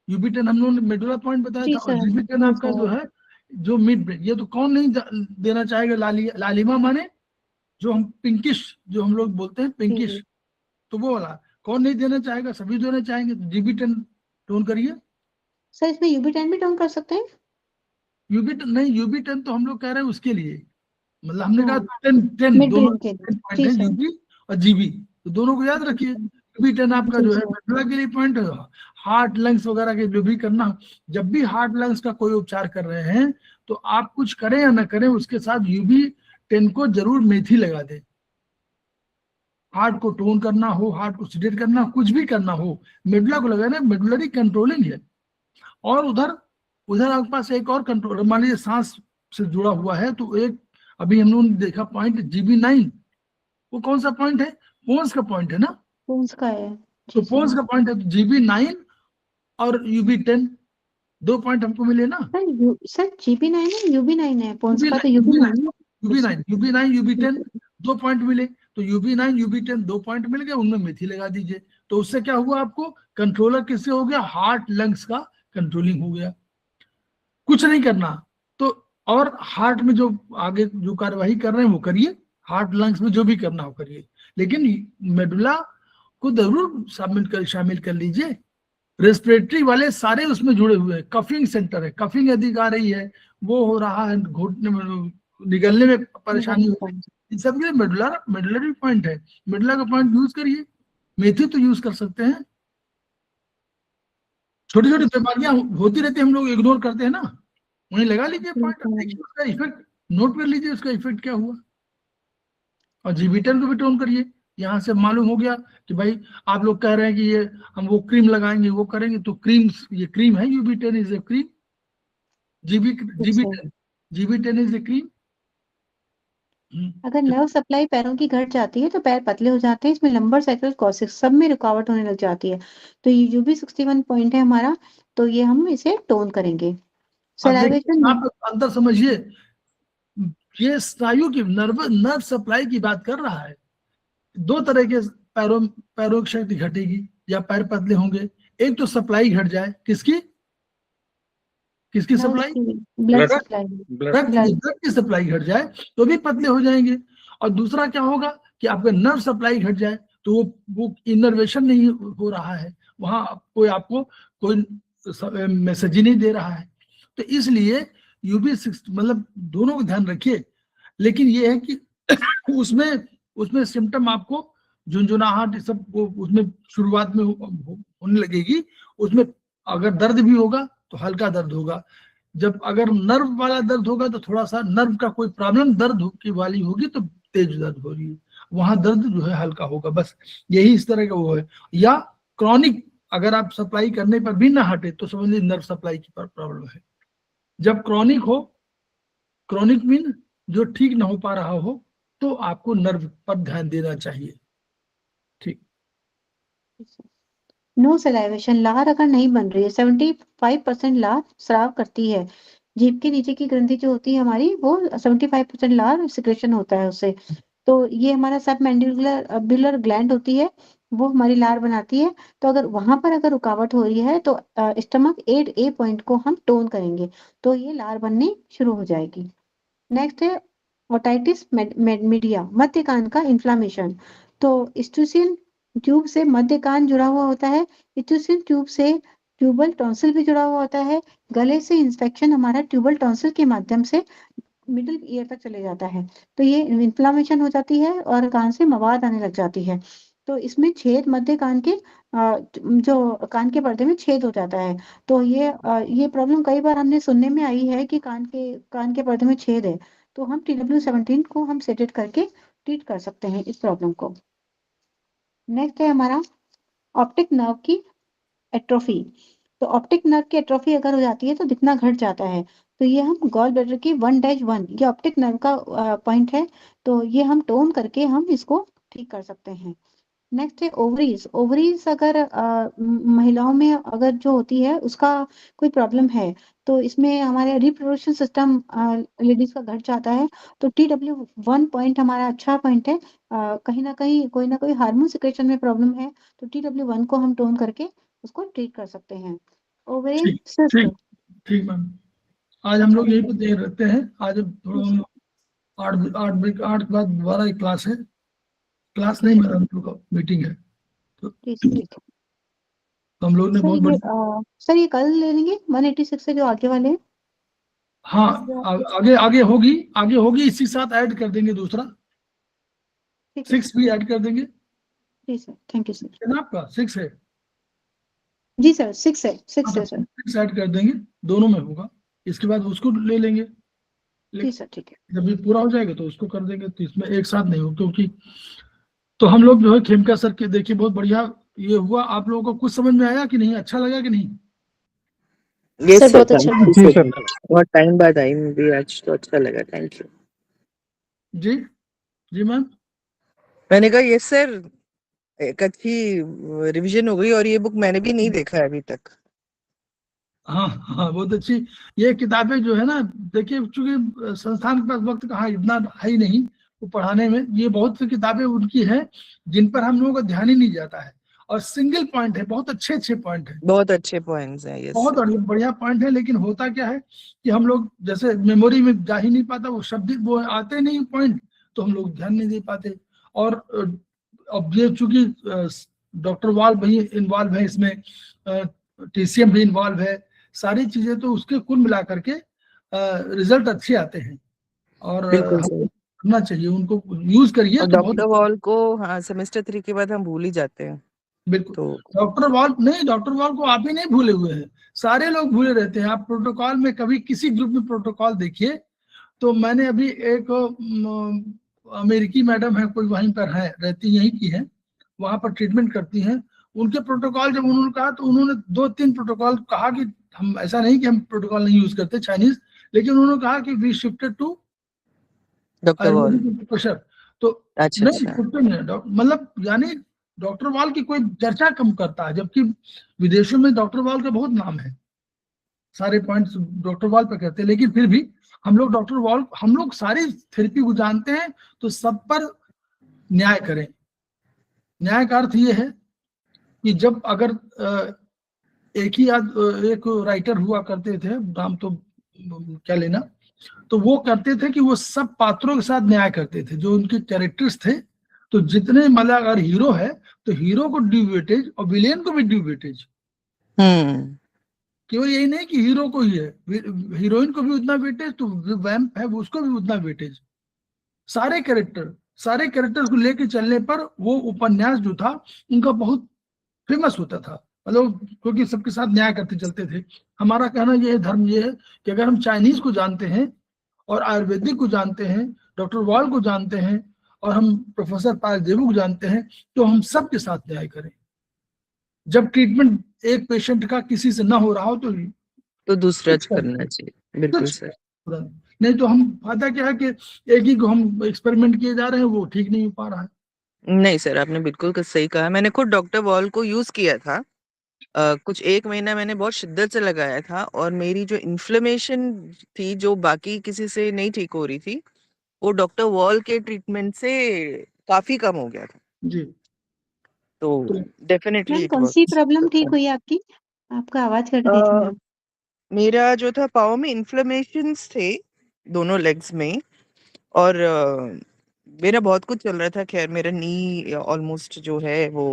यूबी10 हम लोगों ने मेडुला पॉइंट बताया जी था, और सर। जीबी10 हाँ आपका जो सर। है जो मिड ब्रेन। ये तो कौन नहीं देना चाहेगा लालिमा माने जो हम पिंकिश, जो हम लोग बोलते हैं जी पिंकिश, जी तो वो वाला कौन नहीं देना चाहेगा, सभी देना चाहेंगे। तो जीबी10 टोन करिए। सर, इसमें यूबी 10 भी टोन कर सकते हैं। यूबी10 नहीं, यूबी10 तो हम लोग कह रहे हैं उसके लिए, मतलब हमने कहा हाँ, 10 मिड दोनों ब्रेन के लिए। 10 पॉइंट जी है, सर। यूबी और जीबी, तो दोनों को याद जी रखिए। सर। यूबी10 आपका जी जो है सर। मेडुला के लिए पॉइंट है, हार्ट लंग्स वगैरह के जो भी करना। जब भी हार्ट लंग्स का कोई उपचार कर रहे हैं तो आप कुछ करें या ना करें, उसके साथ यूबी10 को जरूर मेथी लगा दें। हार्ट को टोन करना हो, हार्ट को सिडेट करना, कुछ भी करना हो, मेडुला को लगाना। मेडुलरी कंट्रोलिंग है। और उधर उधर आपके पास एक और कंट्रोल, मान लीजिए सांस से जुड़ा हुआ है, तो एक अभी हम लोगों ने देखा पॉइंट जीबी9, वो कौन सा पॉइंट है, पोन्स का पॉइंट है ना। पोन्स का है। तो जी पोन्स सर। का पॉइंट है, तो जीबी9 और यूबी10 2 पॉइंट हमको मिले ना। सर जीबी 9 है, यूबी 9 है, पोन्स यूबी का तो यूबी यूबी 9 है। UB nine UB nine UB जी 10 सर। 2 पॉइंट मिले। तो यूबी9 यूबी10 2 पॉइंट मिल गए, उनमें मेथी लगा दीजिए। तो उससे क्या हुआ, आपको कंट्रोलर किससे हो गया, हार्ट लंग्स का कंट्रोलिंग हो गया। कुछ नहीं करना तो, और हार्ट में जो आगे जो कार्यवाही कर रहे हैं वो करिए, हार्ट लंग्स में जो भी करना हो करिए, लेकिन मेडुला को जरूर शामिल कर लीजिए। रेस्पिरेटरी वाले सारे उसमें जुड़े हुए हैं। कफिंग सेंटर है, कफिंग यदि आ रही है, वो हो रहा है, घुटने में निगलने में परेशानी हो रही है, इन सब के मेडुलरी पॉइंट है। मेडुला का पॉइंट यूज करिए। मेथी तो यूज कर सकते हैं। छोटी छोटी बीमारियां होती रहती है, हम लोग इग्नोर करते हैं ना, वहीं लगा लीजिए पॉइंट, देखिए उसका इफेक्ट, नोट कर लीजिए उसका इफेक्ट क्या हुआ। और जीबी10 को भी टोन करिए। यहाँ से मालूम हो गया कि भाई आप लोग कह रहे हैं कि ये हम वो क्रीम लगाएंगे वो करेंगे, तो क्रीम, ये क्रीम है, यूबी10 is a cream. GB sir. GB ten GB ten is a cream. अगर नर्व सप्लाई पैरों की घट जाती है तो पैर पतले हो जाते हैं, इसमें लंबर साइकिल कॉर्सेक्स सब में रुकावट होने लग जाती है। तो ये जो भी 61 पॉइंट है हमारा, तो ये हम इसे टोन करेंगे। अब देखिए सलाइवेशन। आप अंदर समझिए, ये स्नायु की नर्व सप्लाई की बात कर रहा है। 2 तरह के पैरों पैरों की शक्ति घटेगी या पैर पतले होंगे। एक तो सप्लाई घट जाए, किसकी किसकी नर्व्स सप्लाई, की ब्लड ब्लड सप्लाई। रक्त की, ब्लड। रक्त की सप्लाई घट जाए तो भी पतले हो जाएंगे। और दूसरा क्या होगा कि आपका नर्व सप्लाई घट जाए तो वो इनर्वेशन नहीं हो रहा है, वहां कोई आपको कोई मैसेज ही नहीं दे रहा है। तो इसलिए यूबी6 मतलब दोनों को ध्यान रखिए। लेकिन ये है कि उसमें उसमें सिम्टम आपको झुंझुनाहट ये सब वो उसमें शुरुआत में होने लगेगी। उसमें अगर दर्द भी होगा तो हल्का दर्द होगा। जब अगर नर्व वाला दर्द होगा तो थोड़ा सा नर्व का कोई प्रॉब्लम की वाली होगी तो तेज दर्द हो रही है, वहां दर्द जो है हल्का होगा, बस यही इस तरह का वो है। या क्रॉनिक अगर आप सप्लाई करने पर भी ना हटे तो समझ लीजिए नर्व सप्लाई की प्रॉब्लम है। जब क्रॉनिक हो, क्रॉनिक मीन जो ठीक ना हो पा रहा हो, तो आपको नर्व पर ध्यान देना चाहिए। ठीक। नो सलाइवेशन, लार अगर नहीं बन रही है, 75% लार स्राव करती है। जीभ के नीचे की ग्रंथि जो होती है हमारी, वो 75% लार सिक्रेशन होता है उससे। तो ये हमारा सब मैंडिबुलर ग्लैंड होती है, वो हमारी लार बनाती है। तो अगर वहां पर अगर रुकावट हो रही है तो स्टमक 8A पॉइंट को हम टोन करेंगे, तो ये लार बननी शुरू हो जाएगी। नेक्स्ट है ओटाइटिस मीडिया, मध्य कान का इन्फ्लामेशन। तो स्टूसियन ट्यूब से मध्य कान जुड़ा हुआ होता है। स्टूसियन ट्यूब से ट्यूबल टॉन्सिल भी जुड़ा हुआ होता है। गले से इंस्पेक्शन हमारा ट्यूबल टॉन्सिल के माध्यम से मिडिल ईयर तक चले जाता है। तो ये इन्फ्लामेशन हो जाती है और कान से मवाद आने लग जाती है। तो इसमें छेद मध्य कान के जो कान के पर्दे में छेद हो जाता है। तो ये प्रॉब्लम कई बार हमने सुनने में आई है कि कान के पर्दे में छेद है। तो हम TW17 को हम सेडेट करके ट्रीट कर सकते हैं इस प्रॉब्लम को। नेक्स्ट है हमारा ऑप्टिक नर्व की एट्रोफी। तो ऑप्टिक नर्व की एट्रोफी अगर हो जाती है तो दिखना घट जाता है। तो ये हम गॉल ब्लैडर की 1-1 ये ऑप्टिक नर्व का पॉइंट है। तो ये हम टोन करके हम इसको ठीक कर सकते हैं। नेक्स्ट है ओवरीज। ओवरीज अगर महिलाओं में अगर जो होती है उसका कोई प्रॉब्लम है तो इसमें हमारे रिप्रोडक्शन सिस्टम लेडीज का घट जाता है। तो TW1 पॉइंट हमारा अच्छा पॉइंट है। कहीं ना कहीं कोई ना कोई हार्मोन सिक्रेशन में प्रॉब्लम है तो TW1 को हम टोन करके उसको ट्रीट कर सकते हैं। ओवरियन ठीक सिस्ट। ठीक ठीक मैम, आज हम लोग यही पे देर रखते हैं। आज अब थोड़ा हम लोग 8 के बाद दोबारा एक क्लास है। क्लास नहीं मेरा हम लोग का मीटिंग है। तो ठीक है हम लोग ने सर। बहुत ये बड़ी, सर ये कल ले लेंगे 186 से जो आगे वाले हैं। हाँ आगे आगे होगी, आगे होगी, इसी के साथ ऐड कर देंगे दूसरा ठीक है 6 भी ऐड कर देंगे। जी सर, थैंक यू सर। है ना, आपका 6 है? जी सर 6 है, 6 हाँ है तो सर। 6 ऐड कर देंगे, दोनों में होगा। इसके बाद उसको ले लेंगे। जी सर ठीक है। जब ये पूरा हो जाएगा तो उसको कर देंगे, तो इसमें एक साथ नहीं हो क्योंकि, तो हम लोग जो है खेमका सर के देखिए बहुत बढ़िया ये हुआ। आप लोगों को कुछ समझ में आया कि नहीं, अच्छा लगा कि नहीं? यस सर सर, बहुत अच्छा थैंक यू जी सर। बहुत टाइम बाद आई मूवी आज, तो अच्छा लगा, थैंक यू। जी जी मैम। मैंने कहा यस सर, एक अच्छी रिवीजन हो गई, और ये बुक मैंने भी नहीं देखा है अभी तक। हाँ हाँ बहुत अच्छी। ये किताबें जो है ना, देखिए चूंकि संस्थान के पास वक्त कहाँ इतना है ही नहीं वो पढ़ाने में, ये बहुत सी किताबें उनकी हैं जिन पर हम लोगों का ध्यान ही नहीं जाता है। और सिंगल पॉइंट है, बहुत अच्छे अच्छे पॉइंट है, बहुत अच्छे पॉइंट्स हैं, यस बहुत सर। बढ़िया पॉइंट है। लेकिन होता क्या है कि हम लोग जैसे मेमोरी में जा ही नहीं पाता, वो शब्द वो आते नहीं पॉइंट, तो हम लोग ध्यान नहीं दे पाते। और अब ये चूंकि डॉक्टर वाल भी इन्वॉल्व है इसमें, TCM भी इन्वॉल्व है, सारी चीजें तो उसके कुल मिला करके रिजल्ट अच्छे आते हैं। और बिल्कुल हमको सर। करना चाहिए, उनको यूज करिए और तो बहुत। डॉक्टर वॉल को, हाँ, सेमेस्टर 3 के बाद हम भूल ही जाते हैं। बिल्कुल। तो डॉक्टर वॉल नहीं, डॉक्टर वॉल को आप ही नहीं भूले हुए हैं, सारे लोग भूले रहते हैं। आप प्रोटोकॉल में कभी किसी ग्रुप में प्रोटोकॉल देखिए, तो मैंने अभी एक अमेरिकी मैडम है, कोई वहीं पर है, रहती यहीं की है, वहां पर ट्रीटमेंट करती हैं। उनके प्रोटोकॉल जब उन्होंने कहा तो उन्होंने 2-3 प्रोटोकॉल कहा कि हम ऐसा नहीं कि हम प्रोटोकॉल नहीं यूज करते चाइनीज, लेकिन उन्होंने कहा कि we shifted to doctor wall. Ayurvedic pressure. तो अच्छा नहीं अच्छा। शिफ्टेड नहीं मतलब यानी डॉक्टर वाल की कोई चर्चा कम करता है, जबकि विदेशों में डॉक्टर वाल का बहुत नाम है, सारे पॉइंट्स डॉक्टर वॉल पे करते हैं। लेकिन फिर भी हम लोग डॉक्टर वॉल, हम लोग सारी थेरेपी को जानते हैं, तो सब पर न्याय करें। न्याय का अर्थ ये है कि जब अगर एक ही एक राइटर हुआ करते थे, नाम तो क्या लेना, तो वो करते थे कि वो सब पात्रों के साथ न्याय करते थे जो उनके कैरेक्टर्स थे। तो जितने मतलब अगर हीरो है तो हीरो को ड्यू वेटेज और विलेन को भी ड्यू वेटेज। केवल यही नहीं कि हीरो को ही है, हीरोइन को भी उतना वेटेज, तो वैम्प है वो उसको भी उतना वेटेज। सारे कैरेक्टर को लेके चलने पर वो उपन्यास जो था उनका बहुत फेमस होता था, मतलब क्योंकि सबके साथ न्याय करते चलते थे। हमारा कहना यह है, धर्म ये है कि अगर हम चाइनीज को जानते हैं और आयुर्वेदिक को जानते हैं, डॉक्टर वॉल को जानते हैं, और हम प्रोफेसर पाल देवू को जानते हैं, तो हम सबके साथ न्याय करें। जब ट्रीटमेंट एक पेशेंट का किसी से ना हो रहा हो तो दूसरा स्विच कर करना चाहिए, बिल्कुल स्विच सर। तुरंत। नहीं तो हम फायदा क्या है कि एक ही को हम एक्सपेरिमेंट किए जा रहे हैं, वो ठीक नहीं हो पा रहा है। नहीं सर, आपने बिल्कुल सही कहा। मैंने खुद डॉक्टर वॉल को यूज किया था। कुछ 1 महीना मैंने बहुत शिद्दत से लगाया था, और मेरी जो इन्फ्लेमेशन थी, जो बाकी किसी से नहीं ठीक हो रही थी, वो डॉक्टर वॉल के ट्रीटमेंट से काफी कम हो गया था। जी तो तो डेफिनेटली मैम इट कौन सी प्रॉब्लम ठीक वर्क्स। हुई आपकी? आपका आवाज कट गई थी मैम। मेरा जो था, पाँव में इन्फ्लेमेशंस थे, दोनों लेग्स में। और मेरा बहुत कुछ चल रहा था। खैर, मेरा नी ऑलमोस्ट जो है वो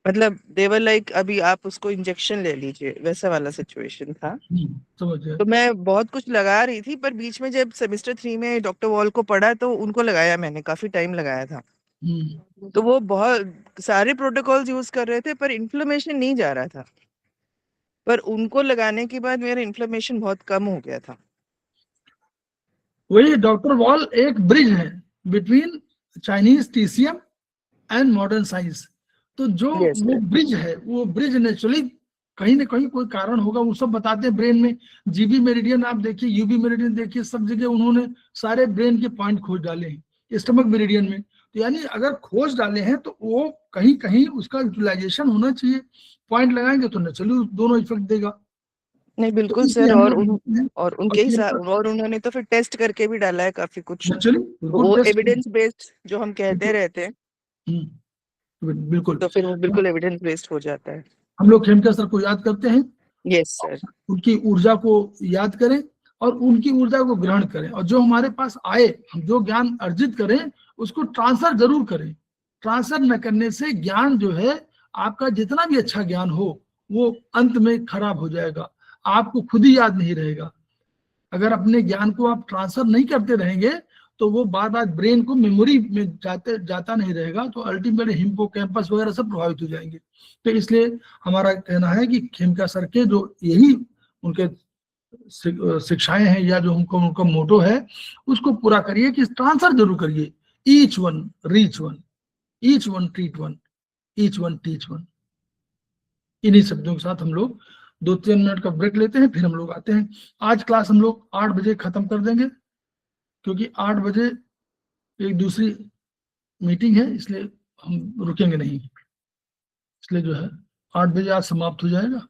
मतलब देवर लाइक अभी आप उसको इंजेक्शन ले लीजिए, वैसा वाला सिचुएशन था। समझ गए। तो मैं बहुत कुछ लगा रही थी, पर बीच में जब सेमेस्टर 3 में डॉक्टर वॉल को पढ़ा तो उनको लगाया, मैंने काफी टाइम लगाया था। तो वो बहुत सारे प्रोटोकॉल्स यूज कर रहे थे पर इन्फ्लेमेशन नहीं जा रहा था, पर उनको लगाने के बाद मेरा इन्फ्लेमेशन बहुत कम हो गया था। वही डॉक्टर वॉल एक ब्रिज है between Chinese TCM and modern science. तो जो Yes, वो yes. ब्रिज है, वो ब्रिज नेचुरली कहीं ना कहीं कोई कारण होगा, वो सब बताते हैं ब्रेन में। जीबी मेरिडियन आप देखिए, यूबी मेरिडियन देखिए, सब जगह उन्होंने सारे ब्रेन के पॉइंट खोज डाले हैं स्टमक मेरिडियन में। तो यानी अगर खोज डाले हैं तो वो कहीं कहीं उसका यूटिलाइजेशन होना चाहिए। पॉइंट लगाएंगे तो नेचुरली दोनों इफेक्ट देगा। नहीं तो बिल्कुल इसलिए सर, हम और लोग देखते हैं और उनके हिसाब, और उन्होंने तो फिर टेस्ट करके भी डाला है काफी कुछ, नेचुरली तो बिल्कुल वो टेस्ट। एविडेंस बेस्ड जो हम कहते रहते हैं, बिल्कुल। तो फिर वो बिल्कुल एविडेंस बेस्ड हो जाता है। हम लोग खेमका सर को याद करते हैं, यस सर। उनकी ऊर्जा को याद करें और उनकी ऊर्जा को ग्रहण करें, और जो हमारे पास आए, हम जो ज्ञान अर्जित करें उसको ट्रांसफर जरूर करें। ट्रांसफर न करने से ज्ञान जो है, आपका जितना भी अच्छा ज्ञान हो वो अंत में खराब हो जाएगा, आपको खुद ही याद नहीं रहेगा। अगर अपने ज्ञान को आप ट्रांसफर नहीं करते रहेंगे तो वो बार बार ब्रेन को मेमोरी में जाता नहीं रहेगा, तो अल्टीमेटली हिप्पोकैम्पस वगैरह सब प्रभावित हो जाएंगे। तो इसलिए हमारा कहना है कि खेमका सर के जो यही उनके शिक्षाएं हैं, या जो उनका उनका मोटो है, उसको पूरा करिए कि ट्रांसफर जरूर करिए। Each one reach one, each one treat one, each one teach one. इन्हीं शब्दों के साथ हम लोग 2-3 मिनट का ब्रेक लेते हैं, फिर हम लोग आते हैं। आज क्लास हम लोग 8 बजे खत्म कर देंगे, क्योंकि 8 बजे एक दूसरी मीटिंग है, इसलिए हम रुकेंगे नहीं। इसलिए जो है 8 बजे आज समाप्त हो जाएगा।